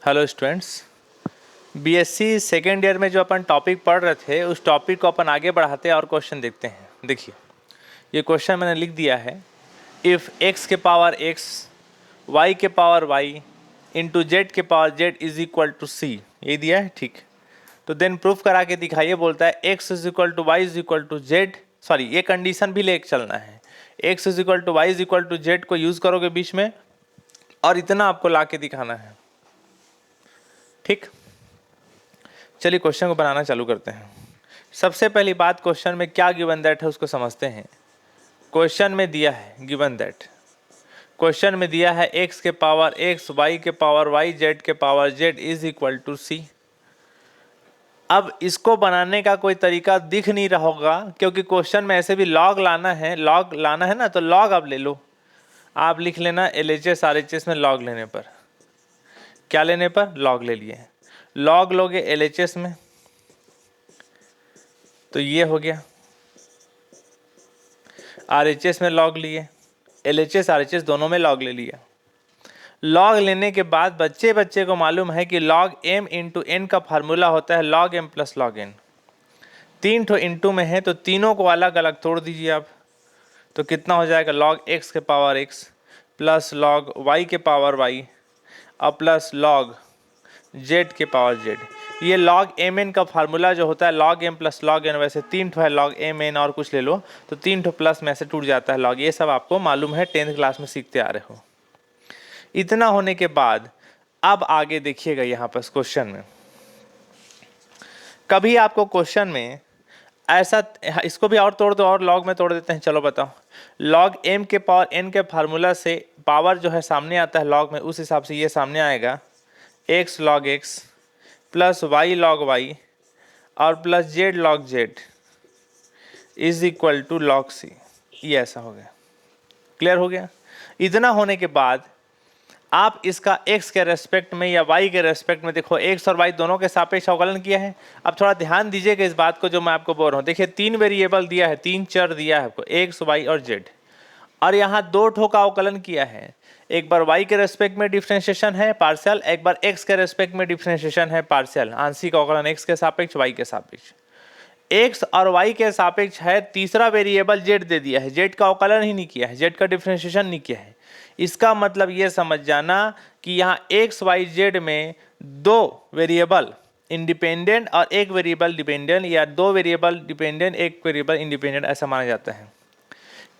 Hello students, BSc second year में जो अपन topic पढ़ रहे थे उस टॉपिक को अपन आगे बढ़ाते हैं और क्वेश्चन देखते हैं। देखिए, ये क्वेश्चन मैंने लिख दिया है। इफ़ x के पावर x, y के पावर y इंटू जेड के power z is equal to C, ये दिया है। ठीक, तो देन प्रूफ करा के दिखाइए। बोलता है x is equal to y is equal to z, sorry ये कंडीशन भी लेके चलना है। x is equal to y is equal to z को यूज़ करोगे बीच में, और इतना आपको ला के दिखाना है। ठीक, चलिए क्वेश्चन को बनाना चालू करते हैं। सबसे पहली बात, क्वेश्चन में क्या गिवन दैट है उसको समझते हैं। क्वेश्चन में दिया है गिवन दैट, क्वेश्चन में दिया है x के पावर x, y के पावर y, z के power z is equal to C. अब इसको बनाने का कोई तरीका दिख नहीं रहा होगा, क्योंकि क्वेश्चन में ऐसे भी लॉग लाना है, ना, तो लॉग आप ले लो। आप लिख लेना LHS RHS में लॉग लेने पर, क्या लेने पर, लॉग ले लिए। लॉग लोगे LHS में तो ये हो गया, RHS में लॉग लिए, LHS RHS दोनों में लॉग ले लिया। लॉग लेने के बाद बच्चे को मालूम है कि log m इंटू n का फार्मूला होता है log m plus log n। 3 ठो इंटू में है तो तीनों को अलग अलग तोड़ दीजिए आप, तो कितना हो जाएगा, log x के power x plus log y के पावर y और प्लस log z के पावर z। ये log mn का फार्मूला जो होता है log m plus log n, वैसे 3 ठो है log mn और कुछ ले लो तो 3 ठो प्लस में से टूट जाता है log। ये सब आपको मालूम है, 10th क्लास में सीखते आ रहे हो। इतना होने के बाद अब आगे देखिएगा, यहाँ पर क्वेश्चन में कभी आपको क्वेश्चन में ऐसा, इसको भी और तोड़ दो और लॉग में तोड़ देते हैं। चलो बताओ, log m के पावर n के फार्मूला से पावर जो है सामने आता है लॉग में, उस हिसाब से ये सामने आएगा x log x plus y log y और plus z log z is equal to log c। ये ऐसा हो गया, क्लियर हो गया। इतना होने के बाद आप इसका x के रेस्पेक्ट में या y के रेस्पेक्ट में देखो, x और y दोनों के सापेक्ष अवकलन किया है। अब थोड़ा ध्यान दीजिएगा इस बात को जो मैं आपको बोल रहा हूँ। देखिए, 3 वेरिएबल दिया है, 3 चर दिया है आपको, x, y और z, और यहाँ 2 ठो का अवकलन किया है। एक बार y के रेस्पेक्ट में डिफरेंशिएशन है पार्शियल, एक बार x के रेस्पेक्ट में डिफरेंशिएशन है पार्शियल। आंशिक अवकलन x के सापेक्ष, y के सापेक्ष। x और y के सापेक्ष है, तीसरा वेरिएबल z दे दिया है, z का अवकलन ही नहीं किया है, z का डिफरेंशिएशन नहीं किया है। इसका मतलब ये समझ जाना कि यहाँ x y z में 2 वेरिएबल इंडिपेंडेंट और 1 वेरिएबल डिपेंडेंट, या 2 वेरिएबल डिपेंडेंट 1 वेरिएबल इंडिपेंडेंट, ऐसा माना जाता है।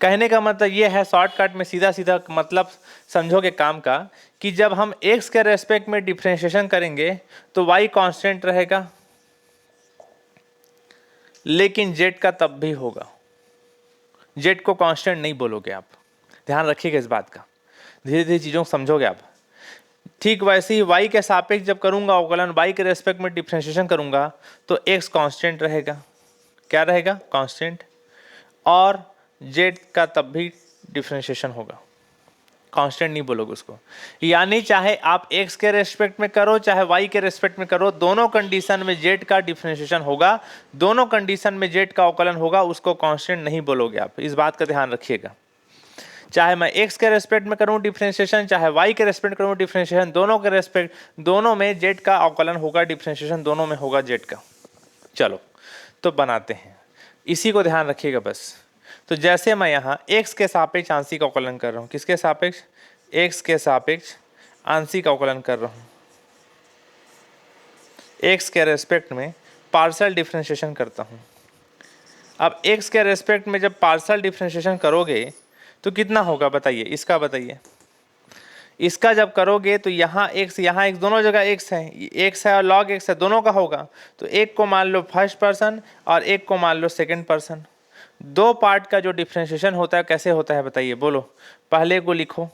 कहने का मतलब ये है, शॉर्टकट में सीधा सीधा मतलब समझोगे काम का, कि जब हम x के रेस्पेक्ट में डिफरेंशिएशन करेंगे तो y कांस्टेंट रहेगा, लेकिन z का तब भी होगा। z को कांस्टेंट नहीं बोलोगे आप, ध्यान रखिएगा इस बात का, धीरे धीरे चीज़ों को समझोगे आप। ठीक वैसे ही y के सापेक्ष जब करूंगा अवकलन, y के रेस्पेक्ट में डिफरेंशिएशन करूंगा तो x कांस्टेंट रहेगा, क्या रहेगा, कांस्टेंट, और z का तब भी डिफरेंशिएशन होगा, कांस्टेंट नहीं बोलोगे उसको। यानी चाहे आप x के रेस्पेक्ट में करो चाहे y के रेस्पेक्ट में करो, दोनों कंडीशन में z का डिफरेंशिएशन होगा, दोनों कंडीशन में z का अवकलन होगा, उसको कांस्टेंट नहीं बोलोगे आप। इस बात का ध्यान रखिएगा। चाहे मैं x के रेस्पेक्ट में करूं डिफरेंशिएशन, चाहे y के रेस्पेक्ट करूं डिफरेंशिएशन, दोनों के रेस्पेक्ट, दोनों में z का अवकलन होगा, डिफरेंशिएशन दोनों में होगा z का। चलो तो बनाते हैं, इसी को ध्यान रखिएगा बस। तो जैसे मैं यहाँ x के सापेक्ष आंशिक अवकलन कर रहा हूँ, किसके सापेक्ष, x के सापेक्ष आंशिक अवकलन कर रहा हूँ, x के रेस्पेक्ट में पार्शियल डिफरेंशिएशन करता हूँ। अब x के रेस्पेक्ट में जब पार्शियल डिफरेंशिएशन करोगे तो कितना होगा बताइए, इसका बताइए। इसका जब करोगे तो यहाँ x दोनों जगह x है और log x है, दोनों का होगा। तो एक को मान लो फर्स्ट पर्सन और एक को मान लो सेकंड पर्सन। 2 पार्ट का जो डिफरेंशिएशन होता है कैसे होता है बताइए, बोलो। पहले को लिखो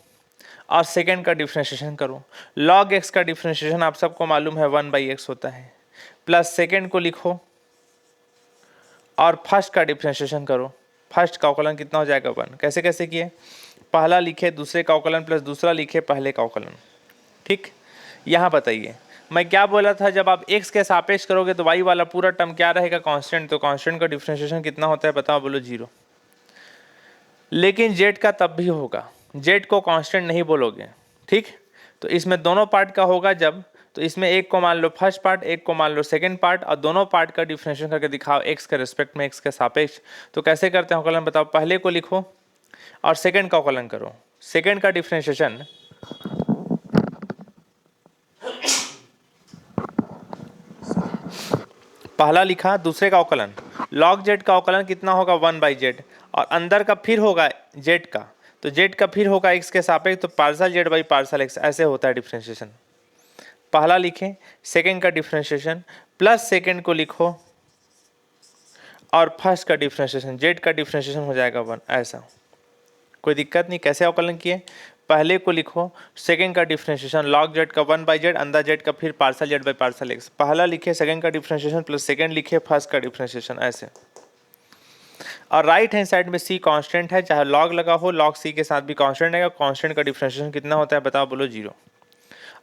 और सेकंड का डिफरेंशिएशन करो। log x का डिफरेंशिएशन आप सबको मालूम है 1/x होता है, प्लस सेकंड को लिखो और फर्स्ट का डिफरेंशिएशन करो। फर्स्ट का अवकलन कितना हो जाएगा, 1। कैसे कैसे किए, पहला लिखे दूसरे का अवकलन प्लस दूसरा लिखे पहले का अवकलन। ठीक, यहाँ बताइए मैं क्या बोला था, जब आप x के सापेक्ष करोगे तो y वाला पूरा टर्म क्या रहेगा, कांस्टेंट। तो कांस्टेंट का डिफरेंशिएशन कितना होता है बताओ, बोलो 0। लेकिन z का तब भी होगा, z को कांस्टेंट नहीं बोलोगे। ठीक, तो इसमें दोनों पार्ट का होगा जब तो इसमें एक को मान लो फर्स्ट पार्ट, एक को मान लो सेकंड पार्ट, और दोनों पार्ट का डिफरेंशिएशन करके दिखाओ एक्स के रिस्पेक्ट में, एक्स के सापेक्ष। तो कैसे करते हैं अवकलन बताओ, पहले को लिखो और सेकंड का अवकलन करो। सेकंड का डिफरेंशिएशन पहला लिखा, दूसरे का अवकलन लॉग जेड का अवकलन कितना होगा 1/z, और अंदर का फिर होगा जेड का, तो जेड का फिर होगा एक्स के सापेक्ष, तो parcel Z by partial x, ऐसे होता है डिफरेंशिएशन। पहला लिखें, सेकंड का डिफरेंशिएशन प्लस सेकंड को लिखो और फर्स्ट का डिफरेंशिएशन, जेड का डिफरेंशिएशन हो जाएगा 1, ऐसा। कोई दिक्कत नहीं। कैसे अवकलन किए, पहले को लिखो, सेकंड का डिफरेंशिएशन लॉग जेड का 1/z, अंदर जेड का फिर parcel Z by partial x. पहला लिखे सेकंड का डिफरेंशिएशन प्लस सेकंड लिखे फर्स्ट का डिफरेंशिएशन, ऐसे। और राइट हैंड साइड में सी कांस्टेंट है, चाहे लॉग लगा हो, लॉग सी के साथ भी कांस्टेंट आएगा। कांस्टेंट का डिफरेंशिएशन कितना होता है बताओ, बोलो 0।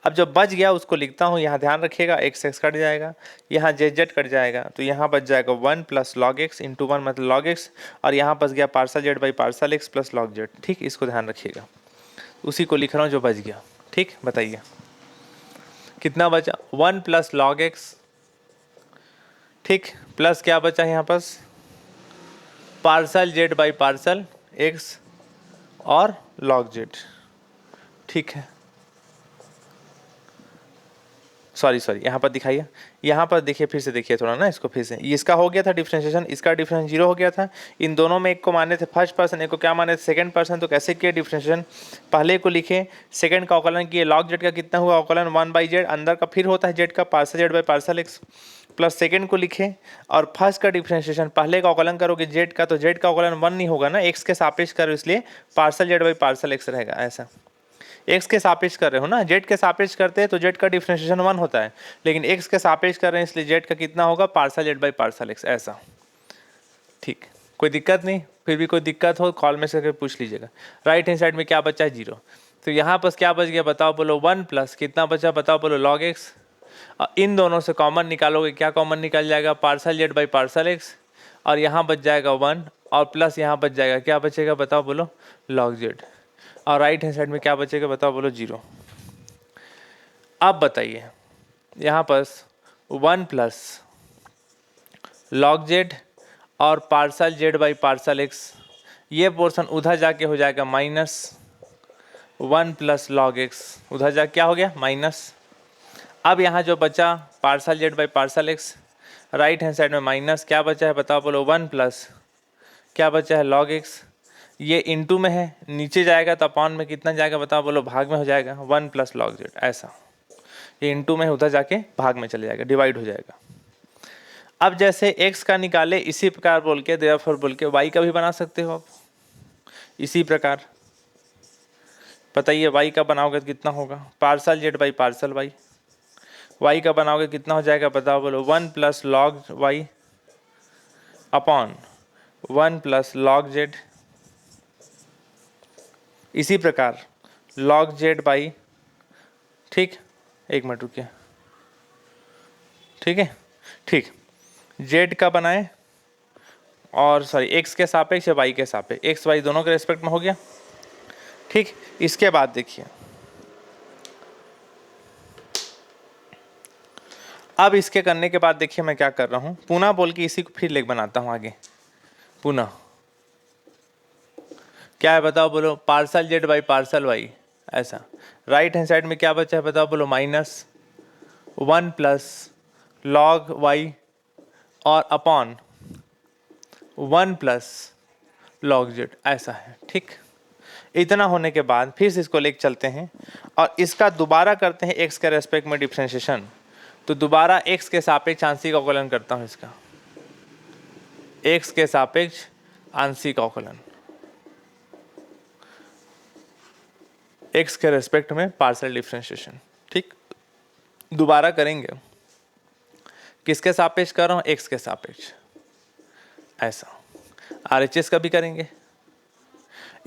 अब जो बच गया उसको लिखता हूँ, यहाँ ध्यान रखिएगा, एक्स एक्स कट जाएगा, यहाँ जेड जेड कट जाएगा, तो यहाँ बच जाएगा 1 प्लस लॉग एक्स इंटू 1 मतलब लॉग एक्स, और यहाँ बच गया parcel Z by partial x plus log Z. ठीक, इसको ध्यान रखिएगा, उसी को लिख रहा हूँ जो बच गया। ठीक, बताइए कितना बचा, 1 प्लस लॉग एक्स, ठीक, प्लस क्या बचा यहाँ पास, partial Z by partial x और लॉग जेड। ठीक है, सॉरी यहाँ पर दिखाइए, यहाँ पर देखिए, फिर से देखिए थोड़ा ना, इसको फिर से, इसका हो गया था डिफरेंशिएशन, इसका डिफरेंस 0 हो गया था। इन दोनों में एक को माने थे फर्स्ट पर्सन, एक को क्या माने थे सेकंड पर्सन। तो कैसे किए डिफरेंशिएशन, पहले को लिखे, सेकंड का अवकलन किए, लॉग जेड का कितना हुआ अवकलन 1/z, अंदर का फिर होता है जेड का parcel Z by partial x, plus second को लिखे और फर्स्ट का डिफरेंशिएशन, पहले का अवकलन करोगे जेड का, तो जेड का अवकलन 1 नहीं होगा ना, एक्स के सापेक्ष करो, इसलिए parcel Z by partial x रहेगा, ऐसा। एक्स के सापेक्ष कर रहे हो ना, जेड के सापेक्ष करते हैं तो जेड का डिफरेंशिएशन 1 होता है, लेकिन एक्स के सापेक्ष कर रहे हैं इसलिए जेड का कितना होगा parcel Z by partial X, ऐसा। ठीक, कोई दिक्कत नहीं, फिर भी कोई दिक्कत हो कॉल में से पूछ लीजिएगा। राइट हैंड साइड में क्या बचा है 0, तो यहाँ पर क्या बच गया बताओ बोलो 1 प्लस कितना बचा बताओ बोलो लॉग एक्स, इन दोनों से कॉमन निकालोगे, क्या कॉमन निकल जाएगा parcel Z by partial x, और यहाँ बच जाएगा 1 और प्लस यहाँ बच जाएगा, क्या बचेगा बताओ बोलो लॉग जेड, और राइट हैंड साइड में क्या बचेगा बताओ बोलो 0। अब बताइए यहाँ पर 1 प्लस लॉग जेड और partial Z by partial X, ये पोर्शन उधर जाके हो जाएगा -1 प्लस लॉग एक्स, उधर जा क्या हो गया माइनस। अब यहाँ जो बचा parcel Z by partial x, right hand side में माइनस, क्या बचा है बताओ बोलो 1 प्लस क्या बचा है लॉग एक्स, ये इंटू में है, नीचे जाएगा तो अपॉन में कितना जाएगा बताओ बोलो भाग में हो जाएगा 1 प्लस लॉग जेड, ऐसा। ये इंटू में उधर जाके भाग में चले जाएगा, डिवाइड हो जाएगा। अब जैसे x का निकाले इसी प्रकार बोल के देयरफॉर बोल के y का भी बना सकते हो आप इसी प्रकार। बताइए y का बनाओगे तो कितना होगा parcel Z by parcel y का बनाओगे कितना हो जाएगा बताओ बोलो 1 plus log y upon 1 plus log Z, इसी प्रकार लॉग जेड बाई, ठीक, एक मिनट रुकिए, ठीक है, ठीक, जेड का बनाए और सॉरी एक्स के सापेक्ष या वाई के सापेक्ष, एक्स वाई दोनों के रेस्पेक्ट में हो गया। ठीक, इसके बाद देखिए अब इसके करने के बाद देखिए मैं क्या कर रहा हूं, पुनः बोल के इसी को फिर लेख बनाता हूं आगे। पुनः क्या है बताओ बोलो partial Z by partial y, ऐसा। राइट हैंड साइड में क्या बचा है बताओ बोलो -1 प्लस लॉग वाई और अपॉन 1 प्लस लॉग जेड, ऐसा है। ठीक, इतना होने के बाद फिर से इसको लेके चलते हैं और इसका दोबारा करते हैं एक्स के रेस्पेक्ट में डिफरेंशिएशन। तो दोबारा एक्स के सापेक्ष आंशिक अवकलन करता हूं, इसका एक्स के सापेक्ष आंशिक अवकलन, एक्स के रेस्पेक्ट में पार्शियल डिफरेंशिएशन। ठीक, दोबारा करेंगे, किसके सापेक्ष कर रहा हूं एक्स के सापेक्ष, ऐसा। आरएचएस का भी करेंगे,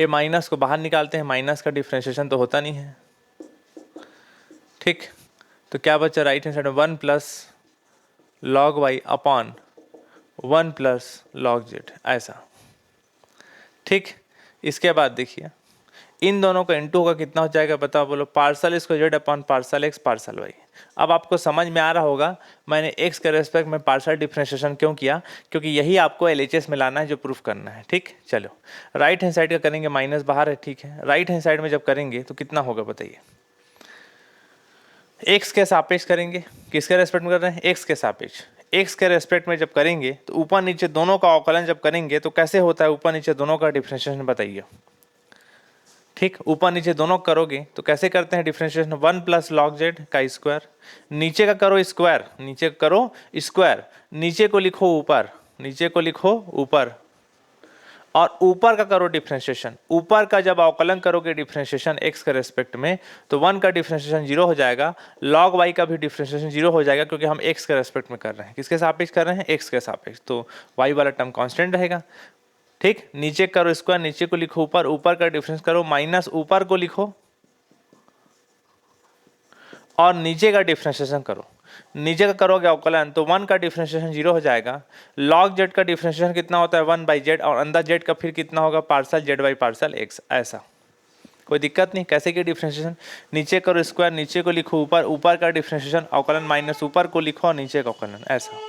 ये माइनस को बाहर निकालते हैं, माइनस का डिफरेंशिएशन तो होता नहीं है। ठीक, तो क्या बचा राइट हैंड साइड में 1 plus log y upon 1 plus log z, ऐसा। ठीक, इसके बाद देखिए इन दोनों का इंटू होगा कितना हो जाएगा बताओ बोलो पार्सल इसको z upon partial x partial y, अब आपको समझ में आ रहा होगा मैंने एक्स के रेस्पेक्ट में पार्शियल डिफरेंशिएशन क्यों किया, क्योंकि यही आपको एलएचएस में लाना है जो प्रूफ करना है। ठीक, चलो राइट हैंड साइड का करेंगे, माइनस बाहर है, ठीक है। राइट हैंड साइड में जब करेंगे तो कितना होगा बताइए, एक्स के सापेक्ष करेंगे, किसके रेस्पेक्ट में कर रहे हैं, एक्स के सापेक्ष। एक्स के रेस्पेक्ट में जब करेंगे तो ऊपर नीचे दोनों का अवकलन जब करेंगे तो कैसे होता है, ऊपर नीचे दोनों का डिफरेंशिएशन बताइए। ठीक, ऊपर नीचे दोनों करोगे तो कैसे करते हैं डिफरेंशिएशन, 1 प्लस लॉग जेड का स्क्वायर, नीचे का करो स्क्वायर, नीचे करो स्क्वायर, नीचे को लिखो ऊपर, नीचे को लिखो ऊपर, और ऊपर का करो डिफरेंशिएशन। ऊपर का जब अवकलन करोगे डिफरेंशिएशन एक्स के रेस्पेक्ट में तो 1 का डिफरेंशिएशन 0 हो जाएगा, लॉग वाई का भी डिफरेंशिएशन 0 हो जाएगा, क्योंकि हम एक्स के रेस्पेक्ट में कर रहे हैं। किसके सापेक्ष कर रहे हैं, एक्स के सापेक्ष, तो वाई वाला टर्म कांस्टेंट रहेगा। ठीक, नीचे करो स्क्वायर, नीचे को लिखो ऊपर, ऊपर का डिफरेंस करो माइनस ऊपर को लिखो और नीचे का डिफरेंशिएशन करो। नीचे का करोगे अवकलन तो 1 का डिफरेंशिएशन 0 हो जाएगा, लॉग जेड का डिफरेंशिएशन कितना होता है 1 बाई जेड, और अंदर जेड का फिर कितना होगा parcel Z by partial X. ऐसा कोई दिक्कत नहीं, कैसे की डिफरेंशिएशन, नीचे करो स्क्वायर, नीचे को लिखो ऊपर, ऊपर का डिफरेंशिएशन अवकलन माइनस ऊपर को लिखो और नीचे का अवकलन, ऐसा।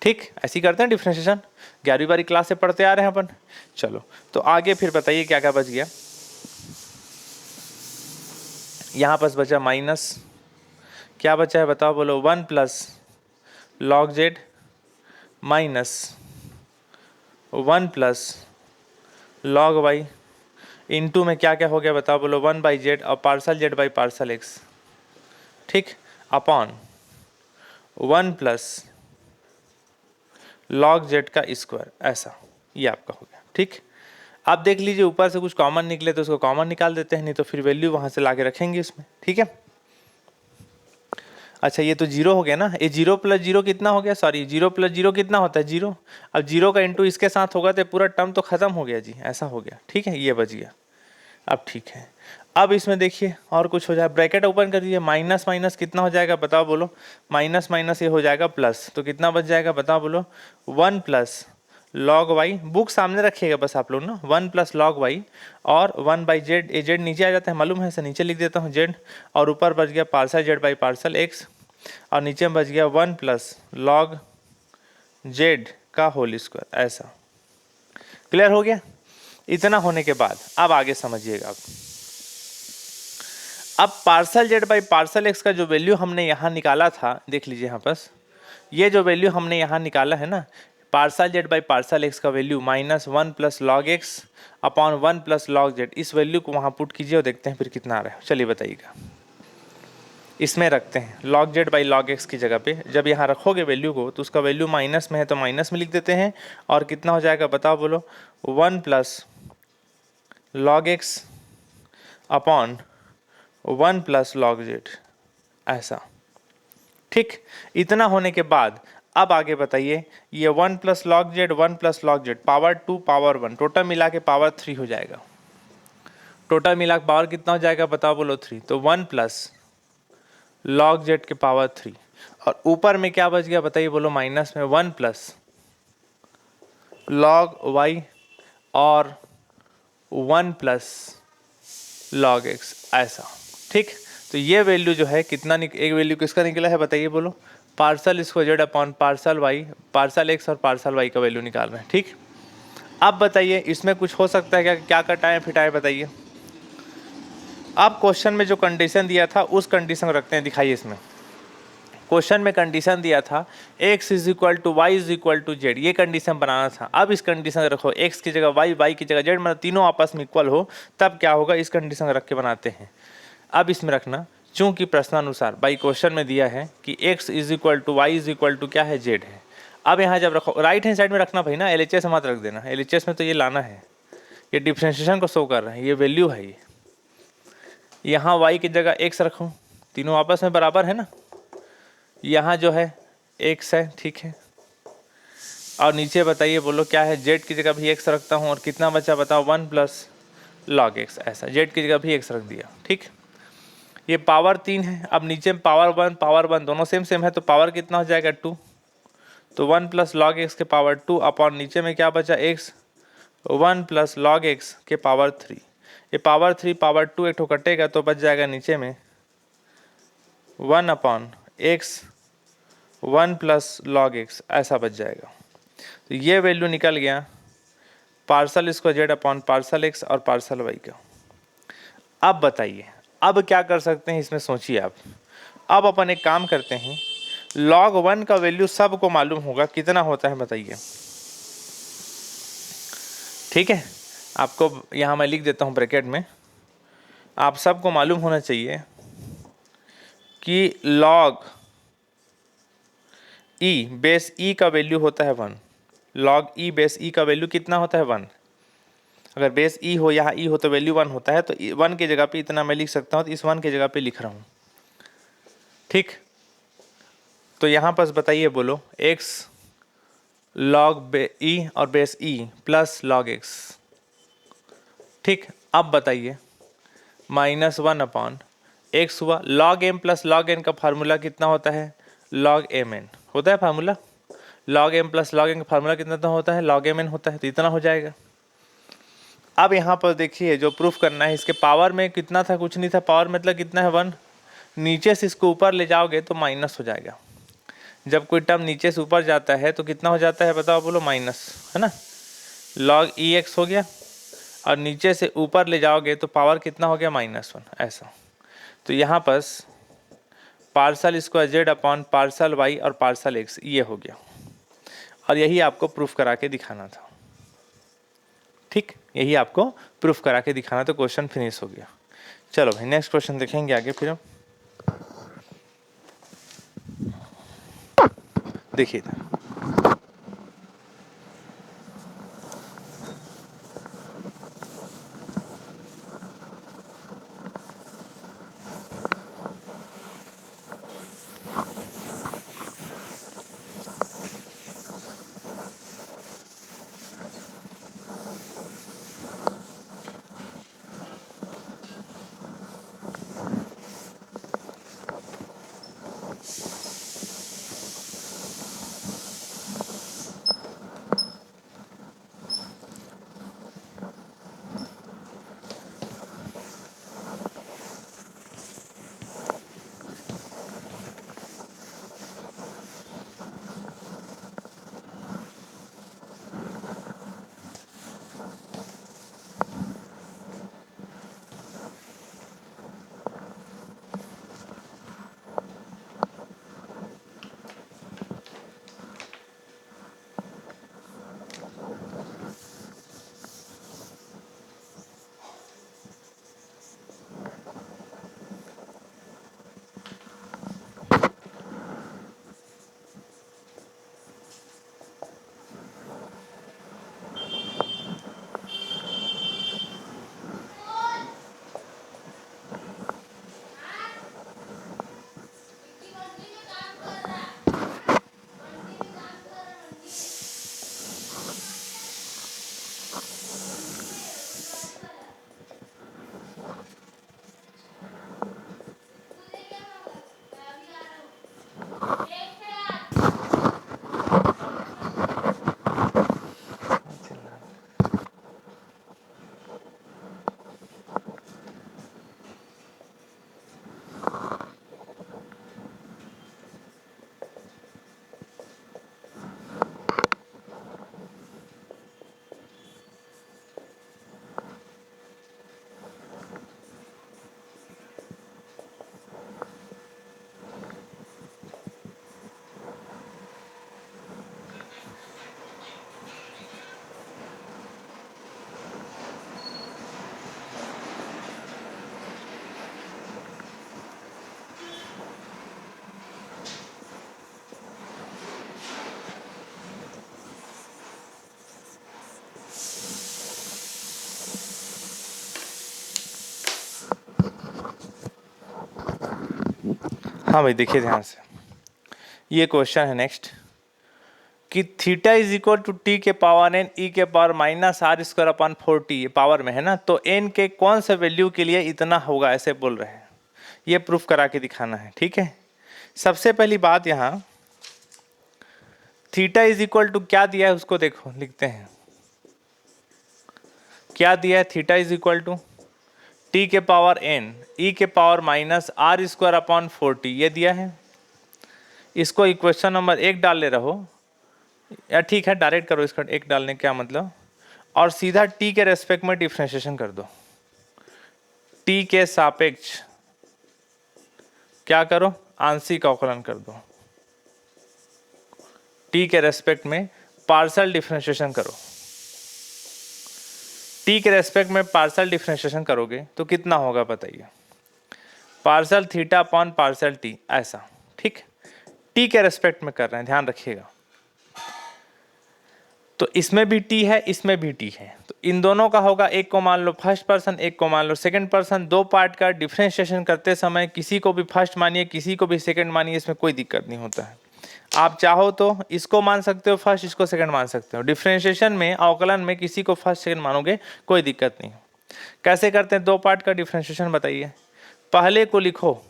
ठीक, ऐसे ही करते हैं डिफरेंशिएशन, 11वीं बारी क्लास से पढ़ते आ रहे हैं अपन। चलो तो आगे फिर बताइए क्या क्या बच गया। यहाँ पास बचा माइनस, क्या बचा है बताओ, बोलो 1 plus log z minus 1 plus log y, into में क्या क्या हो गया बताओ, बोलो 1 बाई जेड और partial Z by partial x. ठीक, अपॉन 1 प्लस लॉग जेड का स्क्वायर, ऐसा ये आपका हो गया। ठीक, आप देख लीजिए ऊपर से कुछ कॉमन निकले तो उसको कॉमन निकाल देते हैं, नहीं तो फिर वैल्यू वहाँ से लाके रखेंगे इसमें। ठीक है, अच्छा ये तो 0 हो गया ना, ये 0 प्लस 0 कितना हो गया, सॉरी 0 प्लस 0 कितना होता है 0, अब 0 का इंटू इसके साथ होगा तो पूरा टर्म तो खत्म हो गया जी, ऐसा हो गया। ठीक है, ये बच गया। अब ठीक है, अब इसमें देखिए और कुछ हो जाए, ब्रैकेट ओपन कर दीजिए, माइनस माइनस कितना हो जाएगा बताओ, बोलो माइनस माइनस ये हो जाएगा प्लस, तो कितना बच जाएगा बताओ, बोलो 1 प्लस लॉग वाई, बुक सामने रखिएगा बस आप लोग ना, 1 प्लस लॉग वाई और 1 बाई जेड, ए जेड नीचे आ जाता है मालूम है, इसे नीचे लिख देता हूँ जेड, और ऊपर बच गया parcel Z by partial x, और नीचे में बच गया 1 प्लस लॉग जेड का होल स्क्वायर, ऐसा। क्लियर हो गया। इतना होने के बाद अब आगे समझिएगा आप, अब parcel Z by partial X का जो वैल्यू हमने यहाँ निकाला था, देख लीजिए यहाँ पास, ये जो वैल्यू हमने यहाँ निकाला है ना, partial Z by partial X का value minus 1 plus log X upon 1 plus log Z, इस वैल्यू को वहाँ पुट कीजिए और देखते हैं फिर कितना आ रहा है। चलिए बताइएगा, इसमें रखते हैं log Z by log x की जगह पे, जब यहाँ रखोगे वैल्यू को तो उसका वैल्यू माइनस में है तो माइनस में लिख देते हैं, और कितना हो जाएगा बताओ, बोलो 1 plus log X upon 1 plus log z, ऐसा। ठीक, इतना होने के बाद अब आगे बताइए, ये 1 plus log Z 1 plus log Z power 2 power 1 total मिला के पावर 3 हो जाएगा, टोटल मिला के पावर कितना हो जाएगा बताओ, बोलो 3, तो 1 प्लस लॉग जेड के पावर 3, और ऊपर में क्या बच गया बताइए, बोलो माइनस में 1 प्लस लॉग वाई और 1 प्लस लॉग एक्स, ऐसा। ठीक, तो ये वैल्यू जो है कितना एक वैल्यू किसका निकला है बताइए, बोलो partial square Z upon partial y, partial x और पार्सल वाई का वैल्यू निकाल रहे हैं। ठीक, अब बताइए इसमें कुछ हो सकता है क्या, क्या कटाएं फिटाएं बताइए। अब क्वेश्चन में जो कंडीशन दिया था उस कंडीशन रखते हैं, दिखाइए इसमें क्वेश्चन में कंडीशन दिया था x is equal to y is equal to z, ये कंडीशन बनाना था। अब इस कंडीशन रखो x की जगह y, y की जगह z, मतलब तीनों आपस में इक्वल हो, तब क्या होगा, इस कंडीशन रख के बनाते हैं। अब इसमें रखना, चूंकि प्रश्नानुसार बाई क्वेश्चन में दिया है कि x is equal to y is equal to क्या है, z है। अब यहाँ जब रखो राइट हैंड साइड में रखना भाई ना, LHS मत रख देना, LHS में तो ये लाना है, ये डिफ्रेंशिएशन को शो कर रहे हैं, ये वैल्यू है। ये यहाँ y की जगह x रखो, तीनों आपस में बराबर है ना, यहाँ जो है x है, ठीक है, और नीचे बताइए बोलो क्या है, z की जगह भी x रखता हूँ, और कितना बचा बताओ 1 प्लस लॉग एक्स, ऐसा z की जगह भी x रख दिया। ठीक, ये पावर 3 है, अब नीचे में पावर 1 दोनों सेम सेम है, तो पावर कितना हो जाएगा 2, तो 1 प्लस लॉग एक्स के पावर 2 अपॉन नीचे में क्या बचा x 1 प्लस लॉग एक्स के पावर 3, ये पावर 3 पावर 2 एक ठो कटेगा तो बच जाएगा नीचे में 1 upon x 1 plus log x ऐसा बच जाएगा। तो ये वैल्यू निकल गया parcel square Z upon partial x और पार्सल वाई का। अब बताइए अब क्या कर सकते हैं इसमें, सोचिए आप। अब अपन एक काम करते हैं, log 1 का वैल्यू सबको मालूम होगा कितना होता है बताइए। ठीक है, आपको यहाँ मैं लिख देता हूँ ब्रैकेट में, आप सबको मालूम होना चाहिए कि log e बेस e का वैल्यू होता है 1। log e बेस e का वैल्यू कितना होता है 1। अगर बेस e हो यहाँ e हो तो वैल्यू 1 होता है, तो 1 की जगह पे इतना मैं लिख सकता हूँ, तो इस 1 की जगह पे लिख रहा हूँ। ठीक, तो यहाँ पर बताइए, बोलो x log e और base e plus log x। ठीक, अब बताइए -1 अपॉन एक्स हुआ, log m plus log n का फार्मूला कितना होता है, log mn होता है formula. log m plus log n का फार्मूला कितना होता है, log mn होता है, तो इतना हो जाएगा। अब यहाँ पर देखिए जो प्रूफ करना है, इसके पावर में कितना था, कुछ नहीं था, पावर मतलब कितना है 1, नीचे से इसको ऊपर ले जाओगे तो माइनस हो जाएगा। जब कोई टर्म नीचे से ऊपर जाता है तो कितना हो जाता है बताओ, बोलो माइनस, है ना। log ex हो गया, और नीचे से ऊपर ले जाओगे तो पावर कितना हो गया -1 ऐसा। तो यहाँ पर partial square Z upon partial Y और पार्सल एक्स ये हो गया, और यही आपको प्रूफ करा के दिखाना था। ठीक, यही आपको प्रूफ करा के दिखाना, तो क्वेश्चन फिनिश हो गया। चलो भाई नेक्स्ट क्वेश्चन देखेंगे आगे फिर हम। देखिए हाँ भाई, देखिए ध्यान से, ये क्वेश्चन है नेक्स्ट कि theta is equal to T के पावर एन ई के पावर -r² अपॉन 4t, ये पावर में है ना, तो n के कौन से वैल्यू के लिए इतना होगा ऐसे बोल रहे हैं, ये प्रूफ करा के दिखाना है। ठीक है, सबसे पहली बात यहाँ थीटा इज इक्वल टू क्या दिया है उसको देखो, लिखते हैं क्या दिया है, theta is equal to T के पावर n ई के power minus R square upon 4t ये दिया है। इसको इक्वेशन नंबर 1 डाल ले रहो, या ठीक है डायरेक्ट करो, इसका 1 डालने क्या मतलब, और सीधा t के रेस्पेक्ट में डिफ्रेंशिएशन कर दो। t के सापेक्ष क्या करो, आंशिक अवकलन कर दो। t के रेस्पेक्ट में पार्शियल डिफ्रेंशिएशन करो। t के रेस्पेक्ट में पार्शियल डिफ्रेंशिएशन करोगे तो कितना होगा बताइए, partial theta upon partial t ऐसा, ठीक। t के रेस्पेक्ट में कर रहे हैं, ध्यान रखिएगा। तो इसमें भी t है, इसमें भी t है, तो इन दोनों का होगा, एक को मान लो फर्स्ट पर्सन, एक को मान लो सेकंड पर्सन। दो पार्ट का डिफ्रेंशिएशन करते समय किसी को भी फर्स्ट मानिए, किसी को भी सेकंड मानिए, इसमें कोई दिक्कत नहीं होता है। आप चाहो तो इसको मान सकते हो फर्स्ट, इसको सेकंड मान सकते हो। डिफ्रेंशिएशन में, अवकलन में किसी को फर्स्ट सेकंड मानोगे कोई दिक्कत नहीं। कैसे करते हैं दो पार्ट का डिफ्रेंशिएशन बताइए, पहले को लिखो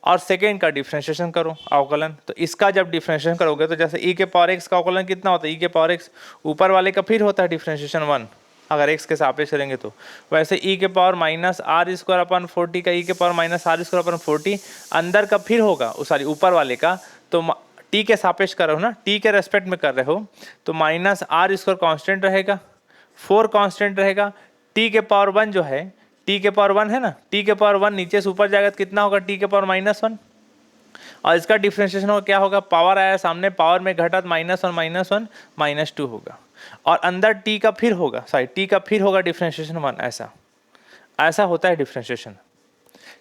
और सेकेंड का डिफ्रेंशिएशन करो अवकलन। तो इसका जब डिफ्रेंशिएशन करोगे तो जैसे e के पावर x का अवकलन कितना होता है, e के पावर x ऊपर वाले का फिर होता है डिफ्रेंशिएशन 1 अगर x के सापेक्ष करेंगे तो, वैसे e के power minus R square upon 40 का e के power minus R square upon 40 अंदर का फिर होगा, सॉरी ऊपर वाले का, तो t के सापेक्ष कर रहे हो ना, t के रेस्पेक्ट में कर रहे हो तो माइनस आर स्क्वायर कॉन्स्टेंट रहेगा, 4 कॉन्स्टेंट रहेगा, t के पावर 1 जो है, t के पावर 1 है ना, t के पावर 1 नीचे से ऊपर जाएगा तो कितना होगा, t के पावर माइनस 1, और इसका डिफ्रेंशिएशन होगा क्या होगा, पावर आया सामने, पावर में घटा तो माइनस 1 -2 होगा, और अंदर t का फिर होगा, सॉरी t का फिर होगा डिफ्रेंशिएशन 1, ऐसा होता है डिफ्रेंशिएशन।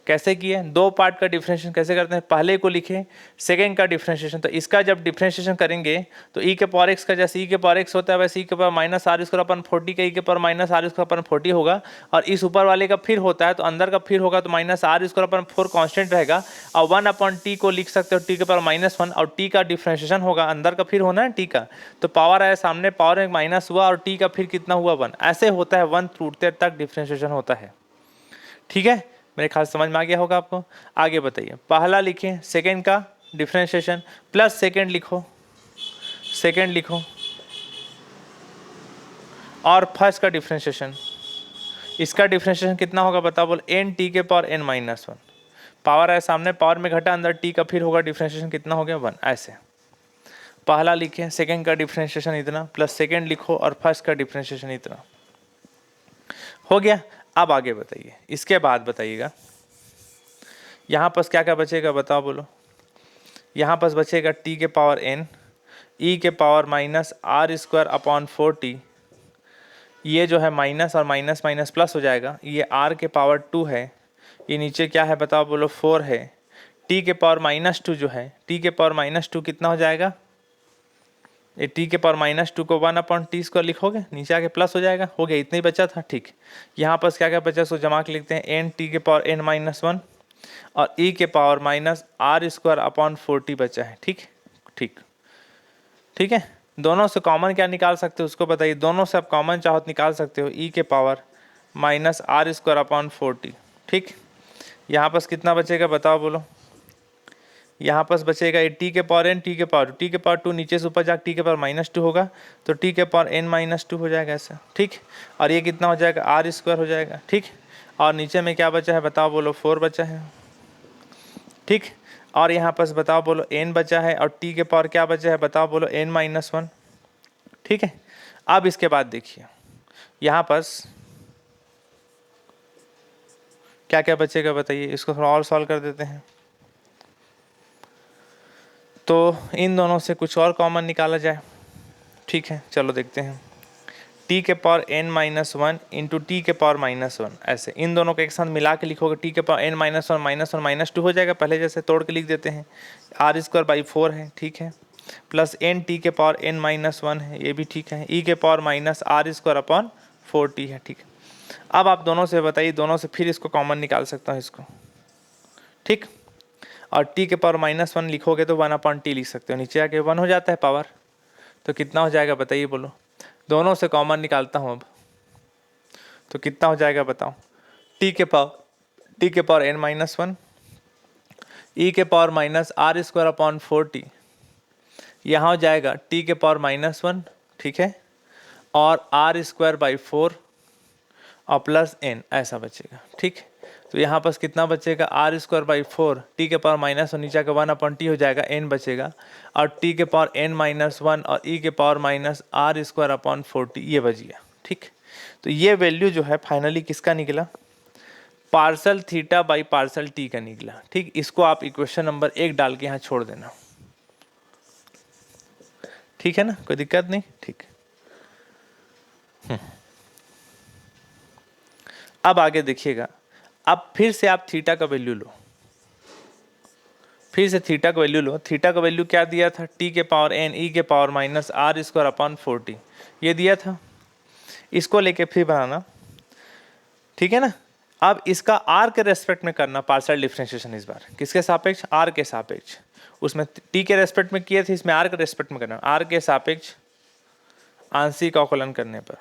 कैसे किए, दो पार्ट का डिफरेंशिएशन कैसे करते हैं, पहले को लिखे सेकंड का डिफरेंशिएशन। तो इसका जब डिफरेंशिएशन करेंगे तो e के पावर x का जैसे e के पावर x होता है वैसे e के power minus R square upon 40 का e के power minus R square upon 40 होगा, और इस ऊपर वाले का फिर होता है तो अंदर का फिर होगा तो minus R square upon 4 constant रहेगा, और 1 अपॉन टी को लिख सकते हो t के पावर -1, और t का डिफरेंशिएशन होगा, अंदर का फिर होना है t का, तो पावर आया सामने, पावर में माइनस हुआ और t का फिर कितना हुआ 1, ऐसे होता है 1 टूटते तक डिफरेंशिएशन होता है। ठीक है, मेरे ख्याल समझ में आ गया होगा आपको। आगे बताइए, पहला लिखें सेकंड का डिफरेंशिएशन प्लस सेकंड लिखो, सेकंड लिखो, और फर्स्ट का डिफरेंशिएशन, इसका डिफरेंशिएशन कितना होगा बताओ, बोल n t के पावर n -1, पावर है सामने, पावर में घटा, अंदर t का फिर होगा, डिफरेंशिएशन कितना हो गया 1, ऐसे। पहला लिखें सेकंड का डिफरेंशिएशन इतना, प्लस सेकंड लिखो और फर्स्ट का डिफरेंशिएशन इतना, हो गया। अब आगे बताइए, इसके बाद बताइएगा यहाँ पर क्या क्या बचेगा बताओ बोलो, यहाँ पर बचेगा t के पावर n e के power minus R square upon 40, ये जो है माइनस और माइनस माइनस प्लस हो जाएगा, ये r के पावर 2 है, ये नीचे क्या है बताओ बोलो 4 है, t के पावर -2 जो है, t के पावर -2 कितना हो जाएगा, ये t के पावर -2 को 1 अपॉन टी स्क्वायर लिखोगे, नीचे आके प्लस हो जाएगा, हो गया, इतना ही बचा था। ठीक, यहाँ पर क्या क्या बचा उसको जमा के लिखते हैं, n t के पावर n -1 और e के power minus R square upon 40 बचा है। ठीक ठीक ठीक है, दोनों से कॉमन क्या निकाल सकते हो उसको बताइए, दोनों से आप कॉमन चाहो तो निकाल सकते हो, e के power minus R square upon 40। ठीक, यहाँ पर कितना बचेगा बताओ बोलो, यहाँ पर बचेगा ये t के पावर n, t के पावर 2 नीचे से ऊपर जाकर t के पावर -2 होगा तो t के पावर n -2 हो जाएगा ऐसा। ठीक, और ये कितना हो जाएगा आर स्क्वायर हो जाएगा। ठीक, और नीचे में क्या बचा है बताओ बोलो 4 बचा है। ठीक, और यहाँ पर बताओ बोलो n बचा है, और t के पावर क्या बचा है बताओ बोलो n -1। ठीक है, अब इसके बाद देखिए यहाँ पर क्या क्या बचेगा बताइए, इसको थोड़ा और सॉल्व कर देते हैं। तो इन दोनों से कुछ और कॉमन निकाला जाए। ठीक है, चलो देखते हैं, t के पावर n -1 इंटू टी के पावर -1, ऐसे इन दोनों को एक साथ मिला के लिखोगे, t के पावर n -1 -2 हो जाएगा, पहले जैसे तोड़ के लिख देते हैं, आर स्क्वायर बाई 4 है। ठीक है, प्लस n t के पावर n -1 है, ये भी ठीक है, e के power minus R square upon 40 है। ठीक, अब आप दोनों से बताइए, दोनों से फिर इसको कॉमन निकाल सकता हूँ इसको। ठीक, और t के पावर -1 लिखोगे तो 1 अपॉन टी लिख सकते हो, नीचे आके 1 हो जाता है पावर, तो कितना हो जाएगा बताइए बोलो, दोनों से कॉमन निकालता हूँ अब, तो कितना हो जाएगा बताओ, t के पावर n -1 e के power minus R square upon 40, यहाँ हो जाएगा t के पावर -1। ठीक है, और आर स्क्वायर बाई 4 और प्लस n ऐसा बचेगा। ठीक, तो यहाँ पास कितना बचेगा, आर स्क्वायर बाई 4, टी के पावर माइनस और नीचे का 1/t हो जाएगा, n बचेगा, और टी के पावर n-1 और ई के power minus R square upon 4t ये बच गया। ठीक, तो ये वैल्यू जो है फाइनली किसका निकला, parcel theta by parcel T का निकला। ठीक, इसको आप इक्वेशन नंबर 1 डाल के यहाँ छोड़ देना। ठीक है ना, कोई दिक्कत नहीं। ठीक, अब आगे देखिएगा, अब फिर से आप थीटा का वैल्यू लो, फिर से थीटा का वैल्यू लो। थीटा का वैल्यू क्या दिया था, टी के पावर n ई के power minus R square upon 4t ये दिया था। इसको लेके फिर बनाना, ठीक है ना। अब इसका आर के रेस्पेक्ट में करना पार्शियल डिफरेंशिएशन, इस बार किसके सापेक्ष, आर के सापेक्ष। उसमें टी के रेस्पेक्ट में किए थे, इसमें आर के रेस्पेक्ट में करना, आर के सापेक्ष आंशिक अवकलन करने पर।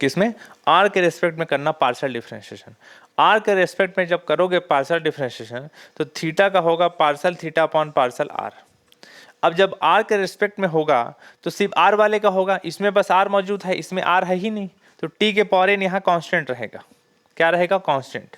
किसमें, आर के रेस्पेक्ट में करना पार्शियल डिफरेंशिएशन। आर के रेस्पेक्ट में जब करोगे पार्शियल डिफरेंशिएशन तो थीटा का होगा partial theta upon partial R. अब जब आर के रेस्पेक्ट में होगा तो सिर्फ आर वाले का होगा, इसमें बस आर मौजूद है, इसमें आर है ही नहीं, तो टी के पावर n यहाँ कांस्टेंट रहेगा। क्या रहेगा, कांस्टेंट।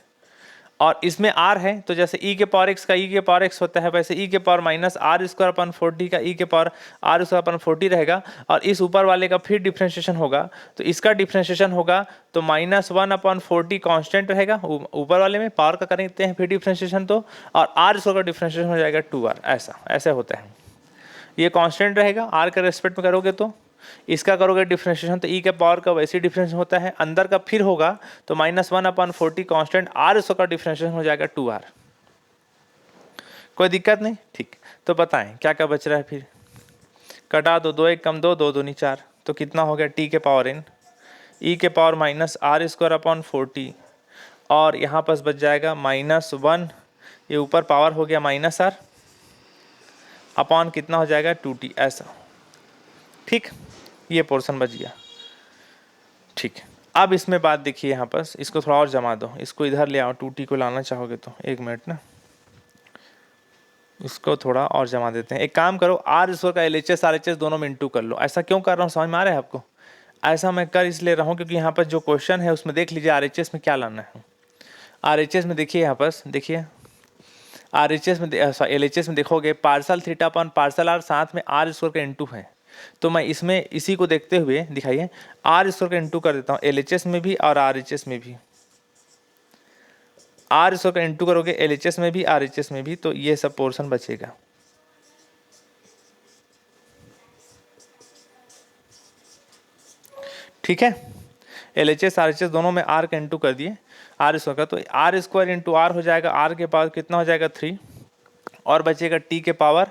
और इसमें आर है तो जैसे ई के पावर एक्स का ई के पावर एक्स होता है, वैसे ई के power minus R square upon 40 का ई के पावर आर स्क्वायर अपन 40 रहेगा। और इस ऊपर वाले का फिर डिफ्रेंशिएशन होगा, तो इसका डिफ्रेंशिएशन होगा तो -1/40 कांस्टेंट रहेगा ऊपर वाले में, पावर का करते हैं फिर डिफ्रेंशिएशन तो, और आर स्क्वायर का डिफ्रेंशिएशन हो जाएगा 2r। ऐसे होता है, ये कांस्टेंट रहेगा आर के रेस्पेक्ट में करोगे तो। इसका करोगे डिफरेंशिएशन तो ई के पावर का वैसे डिफरेंस होता है, अंदर का फिर होगा तो -1/40 कांस्टेंट आर का डिफरेंशिएशन हो जाएगा 2r। कोई दिक्कत नहीं। ठीक, तो बताएं क्या क्या बच रहा है, फिर कटा दो, 2 1 कम 2, 2 दूनी 4, तो कितना हो गया, टी के पावर n ई के power minus R square upon 40, और यहाँ पास बच जाएगा -1, ये ऊपर पावर हो गया -r अपॉन कितना हो जाएगा 2t ऐसा। ठीक, ये पोर्शन बच गया। ठीक, अब इसमें बात देखिए, यहाँ पर इसको थोड़ा और जमा दो, इसको इधर ले आओ, 2t को लाना चाहोगे तो 1 मिनट ना, इसको थोड़ा और जमा देते हैं। एक काम करो, आर स्क्वायर का LHS RHS दोनों में इंटू कर लो। ऐसा क्यों कर रहा हूँ, समझ में आ रहा है आपको। ऐसा मैं कर इसलिए रहा हूँ क्योंकि यहाँ पर जो क्वेश्चन है उसमें देख लीजिए RHS में क्या लाना है। RHS में देखिए, यहाँ पर देखिए RHS में LHS में देखोगे partial theta upon partial R, साथ में आर स्क्वायर का इंटू है, तो मैं इसमें इसी को देखते हुए दिखाइए आर स्क्वायर का इंटू कर देता हूँ LHS में भी और RHS में भी। आर स्क्वायर का इंटू करोगे LHS में भी RHS में भी, तो ये सब पोर्शन बचेगा। ठीक है, LHS RHS दोनों में आर का इंटू कर दिए आर स्क्वायर का, तो आर स्क्वायर इंटू आर हो जाएगा, आर के पावर कितना हो जाएगा 3, और बचेगा टी के पावर।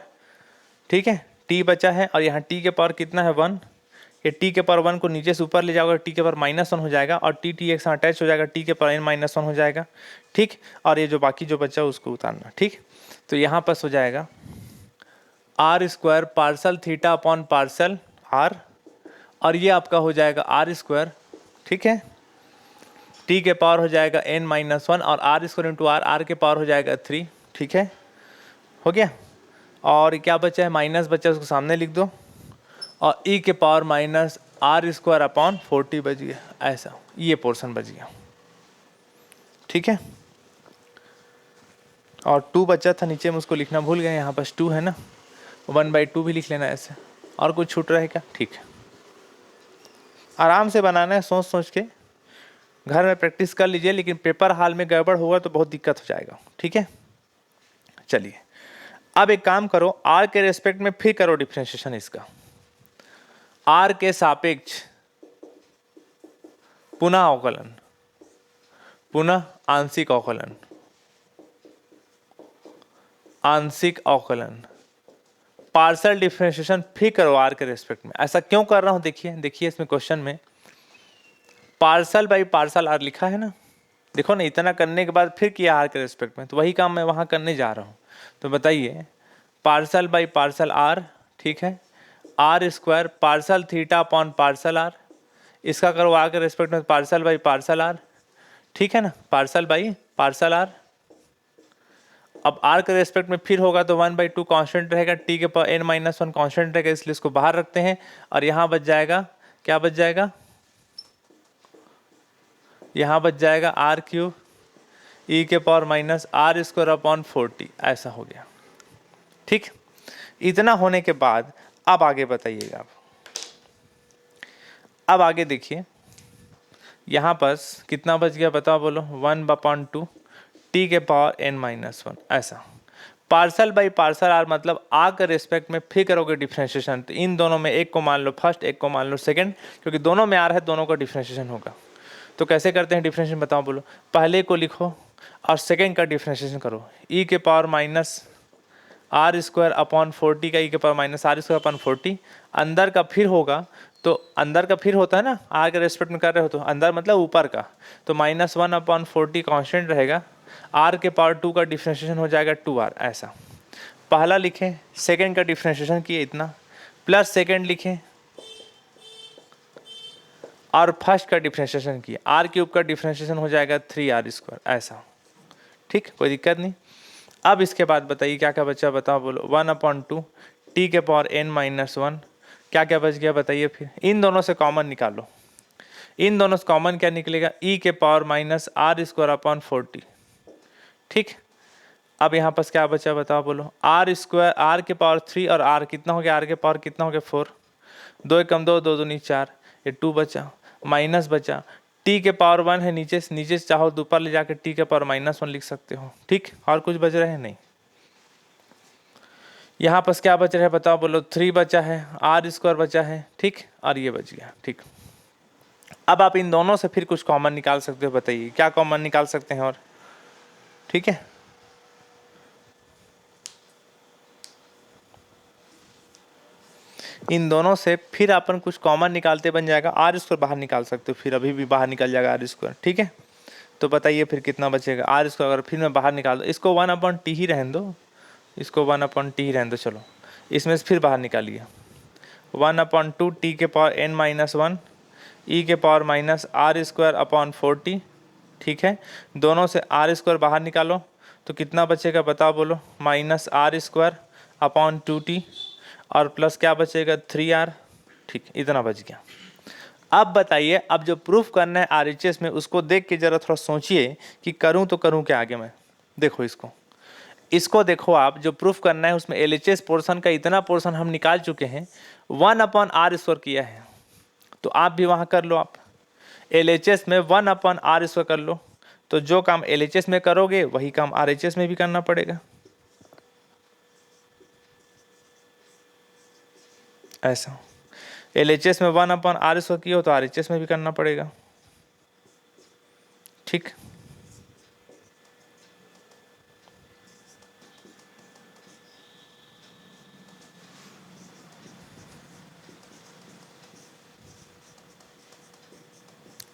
ठीक है, टी बचा है, और यहाँ टी के पावर कितना है 1, ये टी के पावर 1 को नीचे से ऊपर ले जाओगे, टी के पावर -1 हो जाएगा, और टी एक साथ अटैच हो जाएगा, टी के पावर n-1 हो जाएगा। ठीक, और ये जो बाकी जो बचा उसको उतारना। ठीक, तो यहाँ पास हो जाएगा R square partial theta upon partial R, और ये आपका हो जाएगा आर स्क्वायर। ठीक है, टी के पावर हो जाएगा n-1 और R square into R, R के पावर हो जाएगा 3। ठीक है, हो गया। और क्या बचा है, माइनस बचा, उसको सामने लिख दो, और ई के power minus R square upon 40 बच गया। ऐसा ये पोर्शन बच गया। ठीक है, और 2 बचा था नीचे में, उसको लिखना भूल गए, यहाँ पास 2 है ना, 1/2 भी लिख लेना ऐसे। और कुछ छूट रहा है क्या, ठीक है, आराम से बनाना है, सोच सोच के घर में प्रैक्टिस कर लीजिए, लेकिन पेपर हाल में गड़बड़ होगा तो बहुत दिक्कत हो जाएगा। ठीक है, चलिए अब एक काम करो, आर के रेस्पेक्ट में फिर करो डिफरेंशिएशन इसका, आर के सापेक्ष पुनः अवकलन, पुनः आंशिक अवकलन, आंशिक अवकलन, पार्शियल डिफरेंशिएशन फिर करो आर के रेस्पेक्ट में। ऐसा क्यों कर रहा हूं, देखिए इसमें क्वेश्चन में पार्सल बाई पार्सल आर लिखा है ना, देखो ना, इतना करने के बाद फिर किया आर के रेस्पेक्ट में, तो वही काम मैं वहां करने जा रहा हूं। तो बताइए, पार्सल बाई पार्सल आर, ठीक है, R square partial theta upon partial R, इसका करो आर के रेस्पेक्ट में पार्सल बाई पार्सल आर। ठीक है ना, पार्सल बाई पार्सल आर, अब r के रेस्पेक्ट में फिर होगा तो 1/2 कांस्टेंट रहेगा, t के पावर n-1 कांस्टेंट रहेगा, इसलिए इसको बाहर रखते हैं और यहाँ बच जाएगा, क्या बच जाएगा, यहाँ बच जाएगा r³ e के पावर माइनस r² 40, ऐसा हो गया। ठीक, इतना होने के बाद अब आगे बताइएगा। अब आगे देखिए यहाँ पर कितना बच गया बताओ, बोलो 1/2 t के पावर n-1, ऐसा। पार्सल बाई पार्सल आर मतलब आ के रेस्पेक्ट में फिर करोगे डिफ्रेंशिएशन, तो इन दोनों में एक को मान लो फर्स्ट, एक को मान लो सेकंड, क्योंकि दोनों में आर है, दोनों का डिफ्रेंशिएशन होगा। तो कैसे करते हैं डिफ्रेंशिएशन बताओ, बोलो। पहले को लिखो और सेकंड का डिफ्रेंशिएशन करो, e के पावर माइनस r² 40 का e के पावर माइनस r² 40, अंदर का फिर होगा, तो अंदर का फिर होता है ना, r के रेस्पेक्ट में कर रहे हो तो अंदर मतलब ऊपर का, तो -1/40 कांस्टेंट रहेगा, r के पावर 2 का डिफ्रेंशिएशन हो जाएगा 2r, ऐसा। पहला लिखें, सेकंड का डिफ्रेंशिएशन किए इतना, प्लस सेकंड लिखें और फर्स्ट का डिफ्रेंशिएशन किए, r³ का डिफ्रेंशिएशन हो जाएगा 3r², ऐसा। ठीक, कोई दिक्कत नहीं। अब इसके बाद बताइए क्या क्या बचा, बताओ बोलो। 1/2 t के पावर n-1, क्या क्या बच गया बताइए। फिर इन दोनों से कॉमन निकालो, इन दोनों से कॉमन क्या निकलेगा, e के पावर माइनस r² 40। ठीक, अब यहाँ पर क्या बचा बताओ बोलो। r² के पावर 3 और r कितना हो गया, r के पावर कितना हो गया 4, 2 कम 2, 2 दूनी 4, ये 2 बचा, माइनस बचा, t के पावर 1 है, नीचे से चाहो ऊपर ले जाकर t के पावर -1 लिख सकते हो। ठीक, और कुछ बच रहे हैं नहीं। यहाँ पर क्या बच रहा है बताओ बोलो, 3 बचा है, r² बचा है, ठीक, और ये बच गया। ठीक, अब आप इन दोनों से फिर कुछ कॉमन निकाल सकते हो, बताइए क्या कॉमन निकाल सकते हैं। और ठीक है, इन दोनों से फिर अपन कुछ कॉमन निकालते बन जाएगा, r² बाहर निकाल सकते हो, फिर अभी भी बाहर निकल जाएगा r²। ठीक है, तो बताइए फिर कितना बचेगा, r² अगर फिर मैं बाहर निकाल दो, इसको 1/t ही रहने दो, इसको 1/t ही रहने दो, चलो इसमें से फिर बाहर निकालिए। 1/2 t के पावर n-1 e के पावर माइनस r² 40। ठीक है, दोनों से r² बाहर निकालो तो कितना बचेगा बताओ बोलो, -r² 2t और प्लस क्या बचेगा 3r। ठीक, इतना बच गया। अब बताइए, अब जो प्रूफ करना है RHS में, उसको देख के जरा थोड़ा सोचिए कि करूं तो करूं क्या आगे मैं। देखो इसको देखो, आप जो प्रूफ करना है उसमें LHS पोर्शन का इतना पोर्शन हम निकाल चुके हैं, 1/r² किया है, तो आप भी वहां कर लो। आप LHS में 1/r² कर लो, तो जो काम LHS में करोगे वही काम RHS में भी करना पड़ेगा, ऐसा। LHS में 1/r² किया हो तो RHS में भी करना पड़ेगा। ठीक,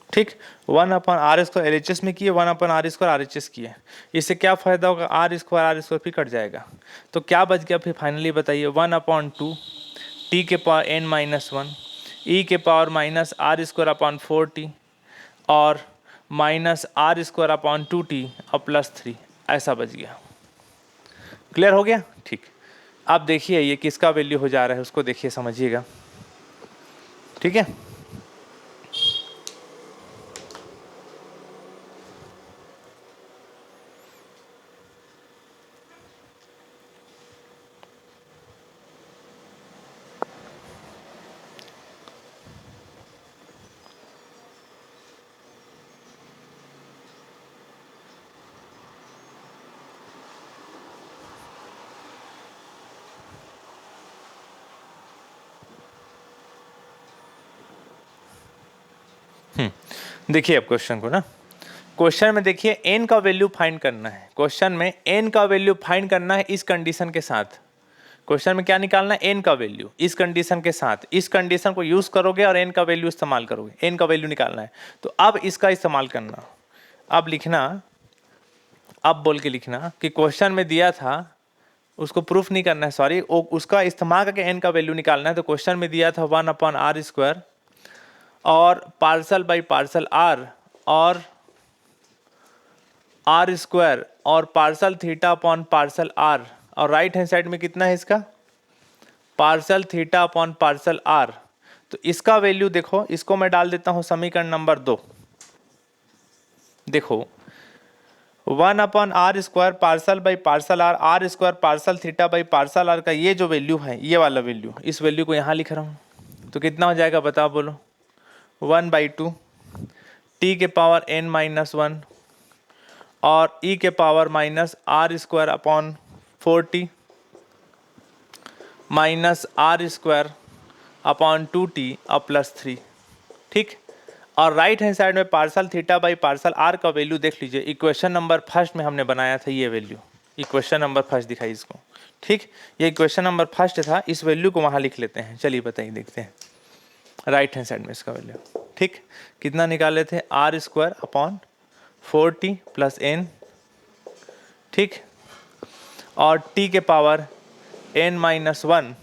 ठीक, 1/r² LHS में किए, 1/r² RHS किए, इससे क्या फायदा होगा, r² फिर कट जाएगा, तो क्या बच गया फिर फाइनली बताइए, 1/2 t के पावर n-1 e के पावर माइनस r² 40 और -r² 2t और प्लस 3, ऐसा बच गया। क्लियर हो गया। ठीक, अब देखिए ये किसका वैल्यू हो जा रहा है, उसको देखिए, समझिएगा। ठीक है, देखिए अब क्वेश्चन को ना, क्वेश्चन में देखिए n का वैल्यू फाइंड करना है, क्वेश्चन में n का वैल्यू फाइंड करना है इस कंडीशन के साथ। क्वेश्चन में क्या निकालना है, n का वैल्यू इस कंडीशन के साथ, इस कंडीशन को यूज करोगे और n का वैल्यू इस्तेमाल करोगे, n का वैल्यू निकालना है। तो अब इसका इस्तेमाल करना, अब लिखना, अब बोल के लिखना कि क्वेश्चन में दिया था, उसको प्रूफ नहीं करना है, सॉरी, उसका इस्तेमाल करके n का वैल्यू निकालना है। तो क्वेश्चन में दिया था 1/r² और पार्सल बाई पार्सल r और आर स्क्वायर और partial theta upon partial R, और राइट हैंड साइड में कितना है इसका, partial theta upon partial R. तो इसका वैल्यू देखो, इसको मैं डाल देता हूं समीकरण नंबर 2। देखो 1 upon R square partial by partial R, R square partial theta by partial R का ये जो वैल्यू है, ये वाला वैल्यू, इस वैल्यू को यहाँ लिख रहा हूँ। तो कितना हो जाएगा बताओ, बोलो। 1/2 टी के पावर n माइनस 1 और e के power minus R square upon 4t minus R square upon 2t और प्लस 3। ठीक, और राइट हैंड साइड में partial theta by partial R का वैल्यू देख लीजिए, इक्वेशन नंबर फर्स्ट में हमने बनाया था ये वैल्यू, इक्वेशन नंबर फर्स्ट दिखाई इसको। ठीक, ये इक्वेशन नंबर फर्स्ट था, इस वैल्यू को वहाँ लिख लेते हैं। चलिए बताइए, देखते हैं राइट हैंड साइड में इसका वैल्यू। ठीक, कितना निकाले थे, R square upon 4t plus n। ठीक, और t के पावर n माइनस 1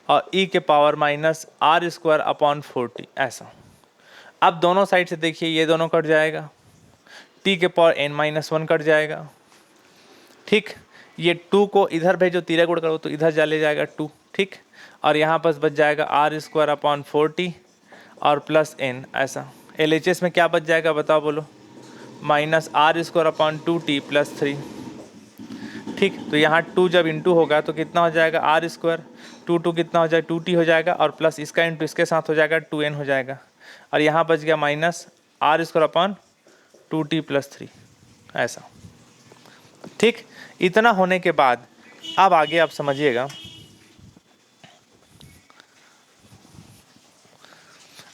और e के power minus R square upon 4t, ऐसा। अब दोनों साइड से देखिए, ये दोनों कट जाएगा, t के पावर n माइनस 1 कट जाएगा। ठीक, ये 2 को इधर भेजो, तिरा गुण करो तो इधर चले जाएगा 2। ठीक, और यहाँ पर बच जाएगा आर स्क्वायर अपॉन 4t और प्लस n, ऐसा। LHS में क्या बच जाएगा बताओ, बोलो, minus R square upon 2t plus 3। ठीक, तो यहाँ 2 जब इंटू होगा तो कितना हो जाएगा, आर स्क्वायर, 2 कितना हो जाएगा, 2t हो जाएगा, और प्लस इसका इंटू इसके साथ हो जाएगा 2n हो जाएगा, और यहाँ बच गया minus R square upon 2t plus 3, ऐसा। ठीक, इतना होने के बाद अब आगे आप समझिएगा।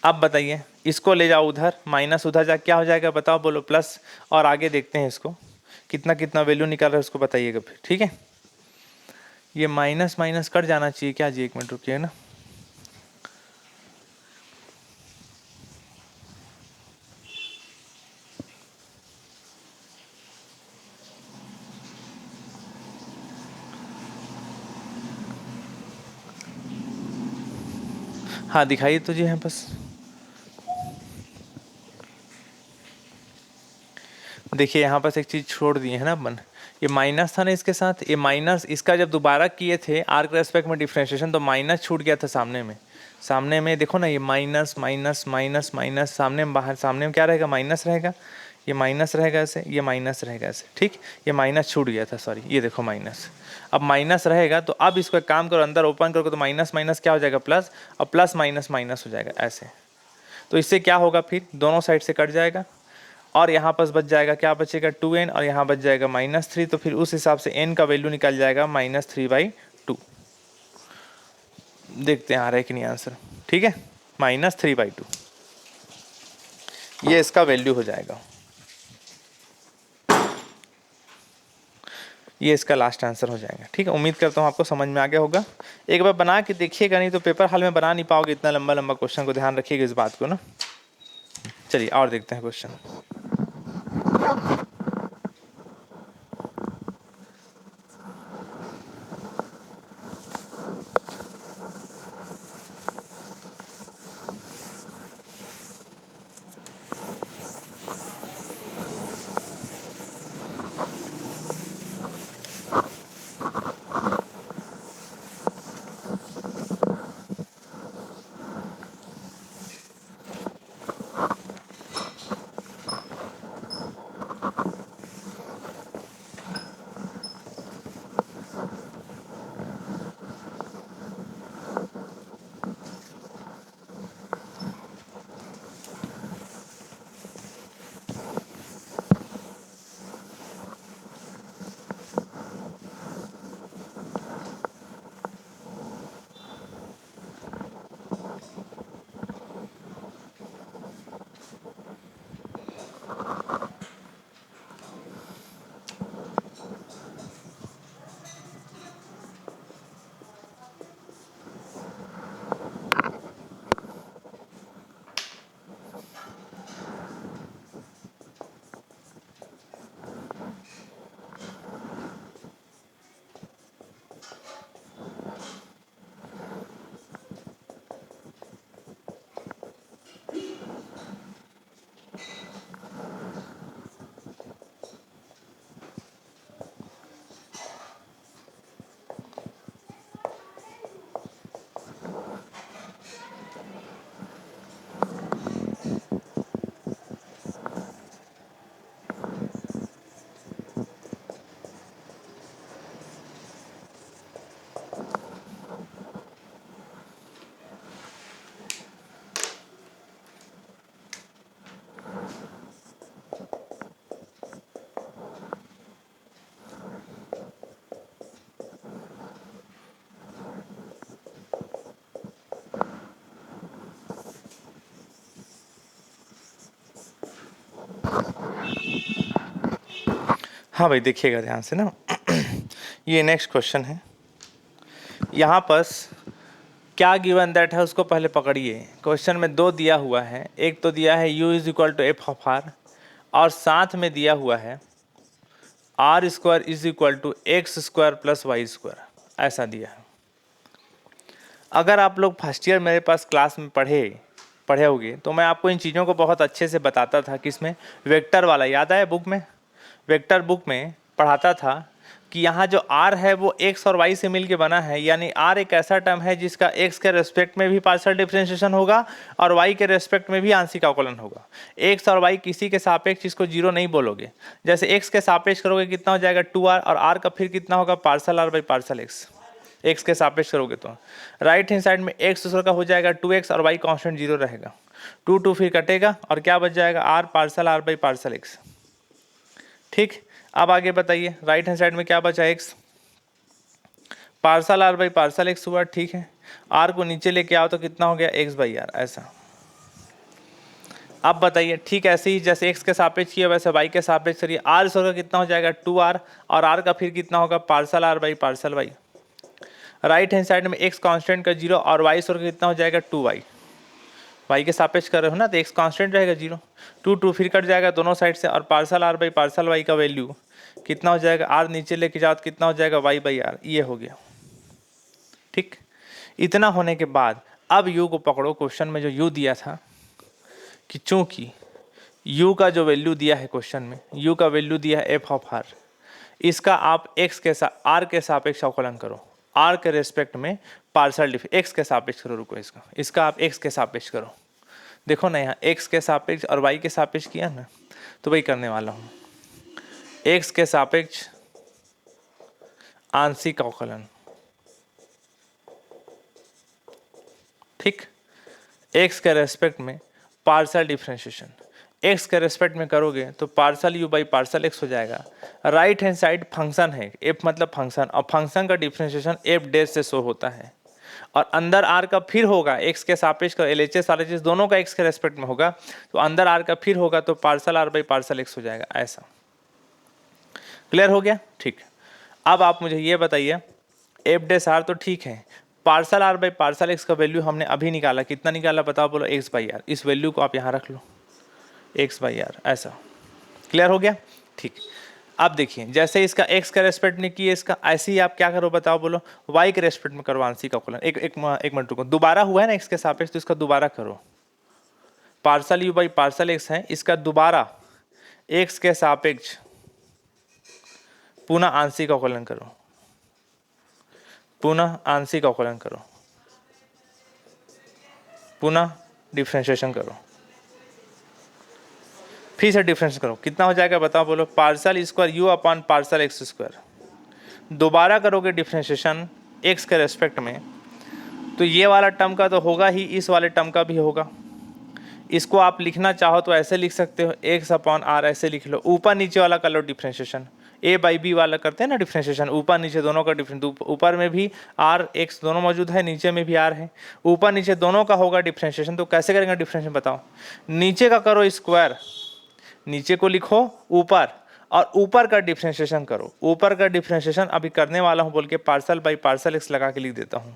अब बताइए, इसको ले जाओ उधर, माइनस उधर जा क्या हो जाएगा बताओ, बोलो, प्लस। और आगे देखते हैं इसको कितना कितना वैल्यू निकाल रहा है, उसको बताइएगा फिर। ठीक है, ये माइनस माइनस कट जाना चाहिए क्या जी, एक मिनट रुकिए ना। हाँ दिखाइए तो जी, है बस। देखिए यहाँ पर एक चीज़ छोड़ दिए है ना अपन, ये माइनस था ना इसके साथ, ये माइनस, इसका जब दोबारा किए थे आर के रेस्पेक्ट में डिफ्रेंशिएशन तो माइनस छूट गया था सामने में। सामने में देखो ना, ये माइनस माइनस माइनस माइनस, सामने में बाहर, सामने में क्या रहेगा, माइनस रहेगा, ये माइनस रहेगा ऐसे, ये माइनस रहेगा ऐसे। ठीक, ये माइनस छूट गया था, सॉरी, ये देखो माइनस, अब माइनस रहेगा। तो अब इसको एक काम करो, अंदर ओपन करो तो माइनस माइनस क्या हो जाएगा, प्लस, और प्लस माइनस माइनस हो जाएगा ऐसे। तो इससे क्या होगा, फिर दोनों साइड से कट जाएगा, और यहाँ पर बच जाएगा, क्या बचेगा, 2n, और यहाँ बच जाएगा -3। तो फिर उस हिसाब से n का वैल्यू निकल जाएगा -3/2। देखते हैं आ रहा है कि नहीं आंसर। ठीक है, -3/2 ये इसका वैल्यू हो जाएगा। ये इसका लास्ट आंसर हो जाएगा। ठीक है, उम्मीद करता हूँ आपको समझ में आ गया होगा। एक बार बना के देखिएगा, नहीं तो पेपर हाल में बना नहीं पाओगे, इतना लंबा लंबा क्वेश्चन को ध्यान रखिएगा इस बात को ना। चलिए और देखते हैं क्वेश्चन। हाँ भाई देखिएगा ध्यान से ना। ये नेक्स्ट क्वेश्चन है, यहाँ पर क्या गिवन दैट है उसको पहले पकड़िए। क्वेश्चन में दो दिया हुआ है, एक तो दिया है u is equal to F of R, और साथ में दिया हुआ है R square is equal to X square plus Y square, ऐसा दिया है। अगर आप लोग फर्स्ट ईयर मेरे पास क्लास में पढ़े होंगे तो मैं आपको इन चीज़ों को बहुत अच्छे से बताता था। किसमें? वेक्टर वाला, याद आया बुक में? वेक्टर बुक में पढ़ाता था कि यहाँ जो r है वो x और y से मिलके बना है, यानी r एक ऐसा टर्म है जिसका x के रेस्पेक्ट में भी पार्शियल डिफरेंशिएशन होगा और y के रेस्पेक्ट में भी आंशिक अवकलन होगा। x और y किसी के सापेक्ष इसको जीरो नहीं बोलोगे। जैसे x के सापेक्ष करोगे कितना हो जाएगा 2r, और r का फिर कितना होगा partial r by partial x। x के सापेक्ष करोगे तो राइट हैंड साइड में x दूसरा का हो जाएगा 2x और y कांस्टेंट जीरो रहेगा, 2 फिर कटेगा और क्या बच जाएगा r partial r by partial x। ठीक, अब आगे बताइए राइट हैंड साइड में क्या बचा x partial r by partial x हुआ। ठीक है, r को नीचे लेके आओ तो कितना हो गया x बाई r, ऐसा। अब बताइए ठीक ऐसे ही जैसे x के सापेक्ष किया वैसे y के सापेक्ष करिए। r स्क्वायर का कितना हो जाएगा 2r, और r का फिर कितना होगा partial r by partial y। Right hand side में x कांस्टेंट का जीरो और y स्क्वायर का कितना हो जाएगा 2y, y के सापेक्ष कर रहे हो ना तो x कांस्टेंट रहेगा जीरो, 2 फिर कट जाएगा दोनों साइड से, और partial r by partial y का वैल्यू कितना हो जाएगा, r नीचे लेके जाओ तो कितना हो जाएगा y बाई r, ये हो गया। ठीक, इतना होने के बाद अब u को पकड़ो। क्वेश्चन में जो u दिया था कि चूंकि u का जो वैल्यू दिया है क्वेश्चन में, u का वैल्यू दिया है f ऑफ r, इसका आप x के साथ r के सापेक्ष अवकलन करो, r के रेस्पेक्ट में पार्शियल x के सापेक्ष करो। रुको, इसका आप x के सापेक्ष करो। देखो ना यहाँ x के सापेक्ष और y के सापेक्ष किया ना, तो वही करने वाला हूँ। x के सापेक्ष आंशिक अवकलन, ठीक, x के रेस्पेक्ट में पार्शियल डिफरेंशिएशन, x के रेस्पेक्ट में करोगे तो partial u by partial x हो जाएगा। राइट हैंड साइड फंक्शन है, f मतलब फंक्शन, और फंक्शन का डिफरेंशिएशन f डैश से शो होता है, और अंदर r का फिर होगा x के सापेक्ष का LHS RHS दोनों का x के रेस्पेक्ट में होगा, तो अंदर r का फिर होगा तो partial r by partial x हो जाएगा, ऐसा। क्लियर हो गया? ठीक, अब आप मुझे ये बताइए f डैश r तो ठीक है, partial r by partial x का वैल्यू हमने अभी निकाला, कितना निकाला बताओ, बोलो x बाई r। इस वैल्यू को आप यहाँ रख लो x बाई r, ऐसा। क्लियर हो गया? ठीक, अब देखिए जैसे इसका x के रेस्पेक्ट में किए, इसका ऐसे ही आप क्या करो बताओ, बोलो y के रेस्पेक्ट में करो आंशिक अवकलन। एक मिनट रुको, दोबारा हुआ है ना x के सापेक्ष, तो इसका दोबारा करो। Partial u by partial x है, इसका दोबारा x के सापेक्ष पुनः आंशिक अवकलन करो, पुनः आंशिक अवकलन करो, पुनः डिफरेंशिएशन करो, फिर से डिफरेंस करो, कितना हो जाएगा बताओ, बोलो partial square u upon partial x square. दोबारा करोगे डिफरेंशिएशन x के रेस्पेक्ट में, तो ये वाला टर्म का तो होगा ही, इस वाले टर्म का भी होगा। इसको आप लिखना चाहो तो ऐसे लिख सकते हो, x अपॉन r, ऐसे लिख लो। ऊपर नीचे वाला कर लो डिफरेंशिएशन, a बाई b वाला करते हैं ना डिफरेंशिएशन, ऊपर नीचे दोनों का डिफरेंस, ऊपर में भी r x दोनों मौजूद है, नीचे में भी r है, ऊपर नीचे दोनों का होगा डिफरेंशिएशन। तो कैसे करेंगे डिफरेंशिएशन बताओ, नीचे का करो स्क्वायर, नीचे को लिखो ऊपर, और ऊपर का डिफरेंशिएशन करो। ऊपर का डिफरेंशिएशन अभी करने वाला हूं बोल के पार्शियल बाई पार्शियल x लगा के लिख देता हूं,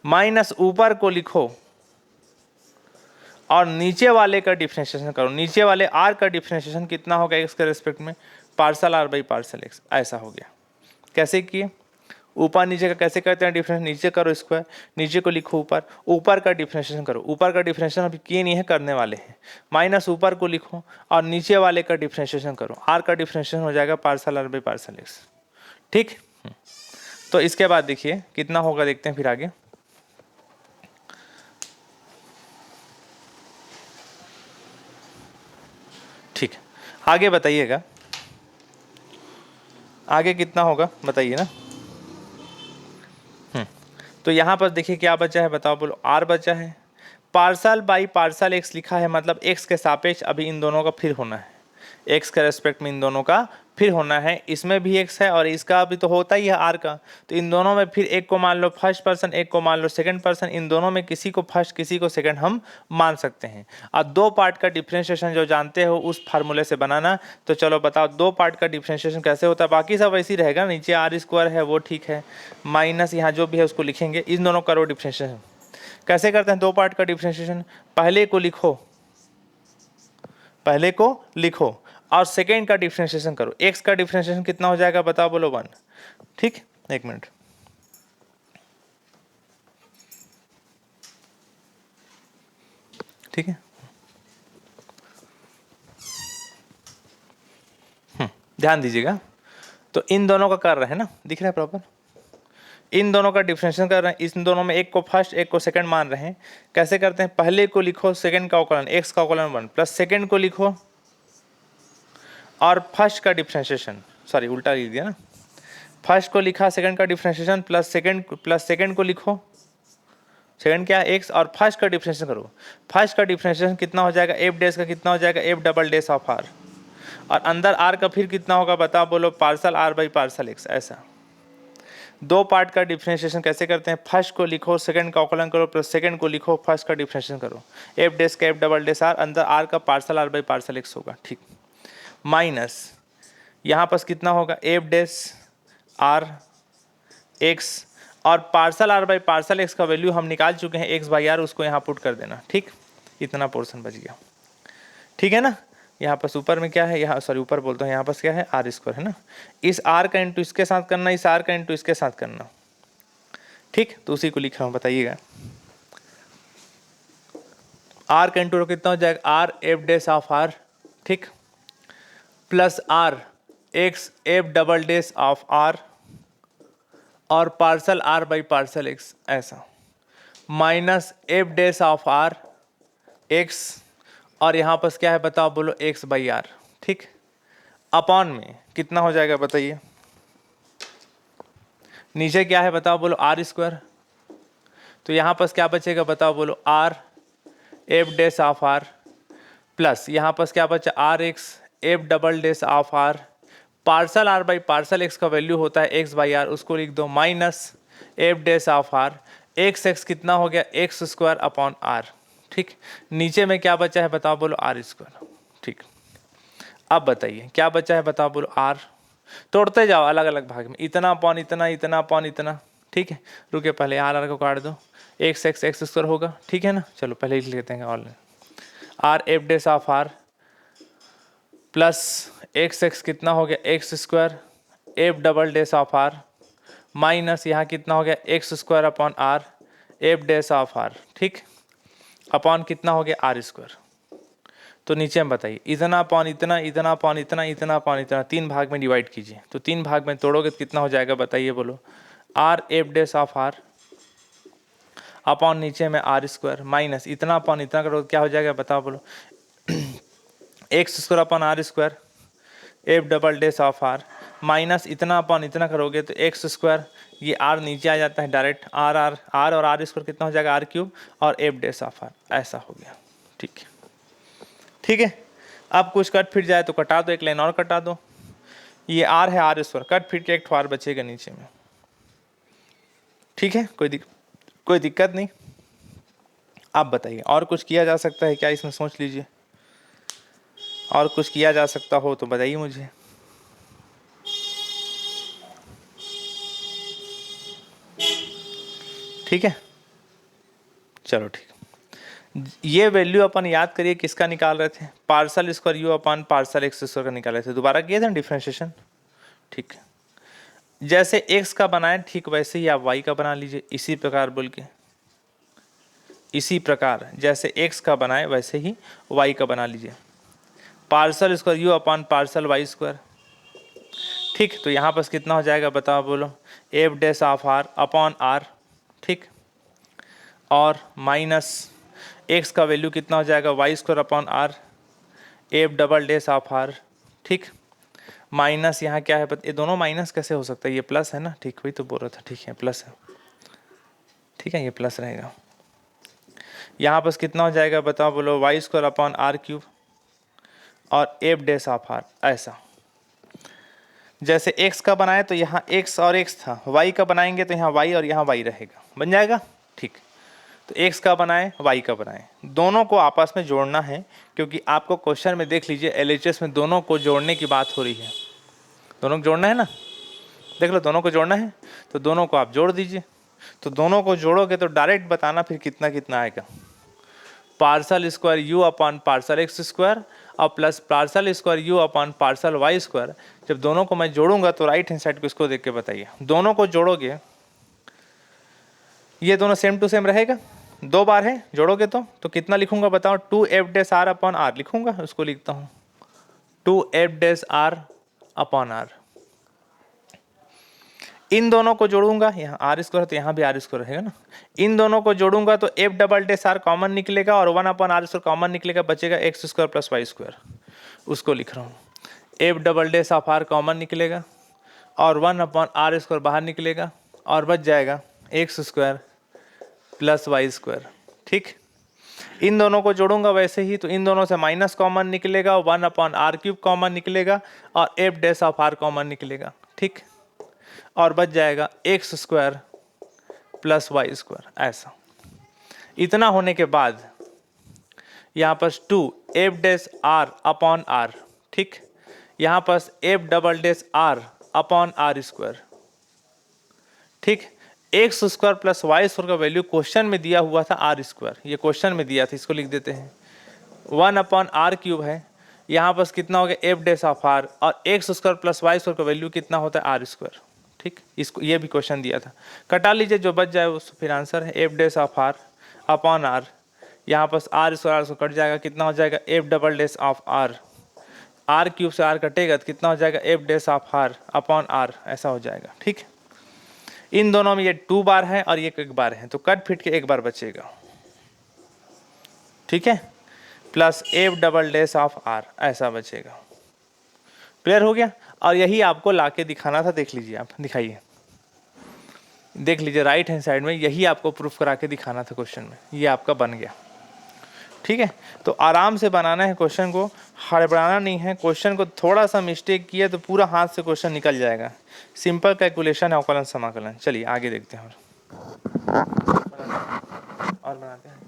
माइनस ऊपर को लिखो और नीचे वाले का डिफरेंशिएशन करो। नीचे वाले r का डिफरेंशिएशन कितना होगा x के रेस्पेक्ट में, partial r by partial x, ऐसा हो गया। कैसे किए, ऊपर नीचे का कैसे करते हैं डिफरेंस, नीचे करो स्क्वायर, नीचे को लिखो ऊपर, ऊपर का डिफरेंशिएशन करो। ऊपर का डिफरेंशिएशन अभी किए नहीं है, करने वाले हैं, माइनस ऊपर को लिखो और नीचे वाले का डिफरेंशिएशन करो। r का डिफरेंशिएशन हो जाएगा partial r by partial x। ठीक, तो इसके बाद देखिए कितना होगा, देखते हैं फिर आगे। ठीक, आगे बताइएगा, आगे कितना होगा बताइए ना। तो यहाँ पर देखिए क्या बचा है बताओ, बोलो r बचा है, पार्शियल बाई पार्शियल x लिखा है, मतलब x के सापेक्ष अभी इन दोनों का फिर होना है, x के रेस्पेक्ट में इन दोनों का फिर होना है इसमें भी x है और इसका भी तो होता ही है r का, तो इन दोनों में फिर एक को मान लो फर्स्ट पर्सन, एक को मान लो सेकंड पर्सन, इन दोनों में किसी को फर्स्ट किसी को सेकंड हम मान सकते हैं। और दो पार्ट का डिफरेंशिएशन जो जानते हो उस फार्मूले से बनाना। तो चलो बताओ दो पार्ट का डिफरेंशिएशन कैसे होता है। बाकी सब वैसे ही रहेगा, नीचे आर स्क्वायर है वो ठीक है, माइनस यहाँ जो भी है उसको लिखेंगे। इन दोनों का रो डिफरेंशिएशन कैसे करते हैं, दो पार्ट का डिफरेंशिएशन पहले को लिखो और सेकेंड का डिफरेंशिएशन करो। एक्स का डिफरेंशिएशन कितना हो जाएगा बताओ, बोलो 1। ठीक, एक मिनट, ठीक है। ध्यान दीजिएगा, तो इन दोनों का कर रहे हैं ना, दिख रहा है प्रॉपर, इन दोनों का डिफरेंशिएशन कर रहे हैं। इन दोनों में एक को फर्स्ट एक को सेकंड मान रहे हैं। कैसे करते हैं, पहले को लिखो सेकंड का अवकलन, एक्स का अवकलन 1 प्लस सेकंड को लिखो और फर्स्ट का डिफरेंशिएशन, सॉरी उल्टा लिख दिया ना, फर्स्ट को लिखा सेकंड का डिफरेंशिएशन प्लस सेकंड को लिखो, सेकंड क्या है एक्स, और फर्स्ट का डिफरेंशिएशन करो। फर्स्ट का डिफरेंशिएशन कितना हो जाएगा, एफ डैश का कितना हो जाएगा, F double dash of R, और अंदर आर का फिर कितना होगा बताओ, बोलो partial R by partial X. ऐसा दो पार्ट का डिफरेंशिएशन कैसे करते हैं, फर्स्ट को लिखो सेकंड का अवकलन करो प्लस सेकंड को लिखो फर्स्ट का डिफरेंशिएशन करो, एफ डैश का एफ डबल डैश आर, अंदर आर का partial R by partial X होगा। ठीक, माइनस यहाँ पास कितना होगा, एफ डैश आर एक्स, और partial R by partial X का वैल्यू हम निकाल चुके हैं एक्स बाई आर, उसको यहाँ पुट कर देना। ठीक, इतना पोर्शन बच गया, ठीक है ना। यहाँ पास ऊपर में क्या है, यहाँ सॉरी ऊपर बोलता हूँ, यहाँ पास क्या है आर स्क्वायर है ना, इस आर का इंटू इसके साथ करना, इस आर का इंटू इसके साथ करना। ठीक, तो उसी को लिख रहा हूँ, बताइएगा आर का इंटू कितना हो जाएगा, R F dash of R, ठीक, plus R X F double dash of R और partial R by partial X, ऐसा minus F dash of R X, और यहाँ पर क्या है बताओ, बोलो एक्स बाई आर। ठीक, अपॉन में कितना हो जाएगा बताइए, नीचे क्या है बताओ, बोलो आर स्क्वायर, तो यहाँ पर क्या बचेगा बताओ, बोलो R F dash of R plus यहाँ पर क्या बचा, R X F double dash of R, partial R by partial X का वैल्यू होता है एक्स बाई आर, उसको लिख दो minus F dash of R, X कितना हो गया, एक्स स्क्वायर अपॉन आर। ठीक, नीचे में क्या बचा है बताओ, बोलो आर स्क्वायर। ठीक, अब बताइए क्या बचा है बताओ, बोलो आर, तोड़ते जाओ अलग अलग भाग में, इतना अपॉन इतना, इतना अपॉन इतना। ठीक है, रुके पहले आर को काट दो, एक्स स्क्वायर होगा, ठीक है ना। चलो पहले लिख लेते हैं all, R F dash of R plus X कितना हो गया, X square F double dash of R, minus यहाँ कितना हो गया, X square upon R F dash of R. ठीक, अपॉन कितना हो गया, आर स्क्वायर। तो नीचे में बताइए, इतना अपॉन इतना, इतना अपॉन इतना, इतना अपॉन इतना, तीन भाग में डिवाइड कीजिए, तो तीन भाग में तोड़ोगे तो कितना हो जाएगा बताइए, बोलो R F dash of R upon नीचे में आर स्क्वायर, माइनस इतना अपॉन इतना करोगे क्या हो जाएगा बताओ, बोलो X square upon R square F double dash of R, minus इतना अपॉन इतना करोगे तो एक्स स्क्वायर, ये आर नीचे आ जाता है डायरेक्ट, आर और आर स्क्वायर कितना हो जाएगा, आर क्यूब और एफ डैश ऑफ आर, ऐसा हो गया। ठीक है, ठीक है, अब कुछ कट फिट जाए तो कटा दो, एक लाइन और कटा दो, ये आर है आर स्क्वायर, कट फिट के एक ठो आर बचेगा नीचे में। ठीक है, कोई दिक्कत नहीं। आप बताइए और कुछ किया जा सकता है क्या इसमें, सोच लीजिए, और कुछ किया जा सकता हो तो बताइए मुझे। ठीक है, चलो ठीक, ये वैल्यू अपन याद करिए किसका निकाल रहे थे, parcel square U upon parcel X square का निकाल रहे थे, दोबारा किए थे डिफरेंशिएशन। ठीक है, जैसे एक्स का बनाए ठीक वैसे ही आप वाई का बना लीजिए, इसी प्रकार बोल के, इसी प्रकार जैसे एक्स का बनाए वैसे ही वाई का बना लीजिए, partial square U upon partial Y square. ठीक, तो यहाँ पर कितना हो जाएगा बताओ, बोलो F dash of R upon R. ठीक, और माइनस एक्स का वैल्यू कितना हो जाएगा, Y square upon R F double dash of R. ठीक, माइनस यहाँ क्या है, ये दोनों माइनस कैसे हो सकता है, ये प्लस है ना। ठीक, वही तो बोल रहा था, ठीक है प्लस है, ठीक है ये प्लस रहेगा। यहाँ पर कितना हो जाएगा बताओ, बोलो Y square upon R cube और एफ डैश ऑफ आर, ऐसा। जैसे x का बनाए तो यहाँ x और x था, y का बनाएंगे तो यहाँ y और यहाँ y रहेगा, बन जाएगा। ठीक, तो x का बनाए y का बनाए, दोनों को आपस में जोड़ना है, क्योंकि आपको क्वेश्चन में देख लीजिए LHS में दोनों को जोड़ने की बात हो रही है, दोनों को जोड़ना है ना, देख लो दोनों को जोड़ना है, तो दोनों को आप जोड़ दीजिए। तो दोनों को जोड़ोगे तो डायरेक्ट बताना फिर कितना कितना आएगा, partial square U upon partial X square और plus partial square U upon partial Y square. जब दोनों को मैं जोड़ूंगा तो राइट हैंड साइड को इसको देख के बताइए, दोनों को जोड़ोगे ये दोनों सेम टू सेम रहेगा, 2 बार है जोड़ोगे तो कितना लिखूंगा बताओ, 2f dash R upon are लिखूंगा, उसको लिखता हूँ 2f dash R upon R. इन दोनों को जोड़ूंगा, यहाँ आर स्क्वायर तो यहाँ भी आर स्क्वायर रहेगा ना, इन दोनों को जोड़ूंगा तो F double dash R common निकलेगा और 1 अपॉन आर स्क्वायर कॉमन निकलेगा, बचेगा X square plus Y square, उसको लिख रहा हूँ। F double dash of R common निकलेगा और 1 अपॉन आर स्क्वायर बाहर निकलेगा और बच जाएगा X square plus Y square. ठीक, इन दोनों को जोड़ूंगा वैसे ही, तो इन दोनों से माइनस कॉमन निकलेगा, 1 अपॉन आर क्यूब कॉमन निकलेगा और F dash of R common निकलेगा। ठीक, और बच जाएगा X square plus Y square, ऐसा। इतना होने के बाद यहाँ पर 2 F dash R upon R, ठीक, यहाँ पर F double dash R upon R square. ठीक, X square plus Y square का वैल्यू क्वेश्चन में दिया हुआ था आर स्क्वायर, ये क्वेश्चन में दिया था, इसको लिख देते हैं 1 अपॉन आर क्यूब है, यहाँ पर कितना हो गया एफ डैश ऑफ आर, और X square plus Y square का वैल्यू कितना होता है आर स्क्वायर। ठीक, इसको ये भी क्वेश्चन दिया था, कटा लीजिए जो बच जाए उस फिर आंसर है F dash of R upon R, यहाँ पर आर स्क्वायर कट जाएगा, कितना हो जाएगा F double dash of R, R cube से आर कटेगा तो कितना हो जाएगा F dash of R upon R, ऐसा हो जाएगा। ठीक, इन दोनों में ये 2 बार है और ये 1 बार है, तो कट फिट के 1 बार बचेगा। ठीक है, plus F double dash of R, ऐसा बचेगा। क्लियर हो गया, और यही आपको लाके दिखाना था, देख लीजिए आप, दिखाइए, देख लीजिए राइट हैंड साइड में, यही आपको प्रूफ करा के दिखाना था क्वेश्चन में, ये आपका बन गया। ठीक है, तो आराम से बनाना है क्वेश्चन को, हड़बड़ाना नहीं है। क्वेश्चन को थोड़ा सा मिस्टेक किया तो पूरा हाथ से क्वेश्चन निकल जाएगा। सिंपल कैलकुलेशन है, अवकलन समाकलन। चलिए आगे देखते हैं और बनाते हैं।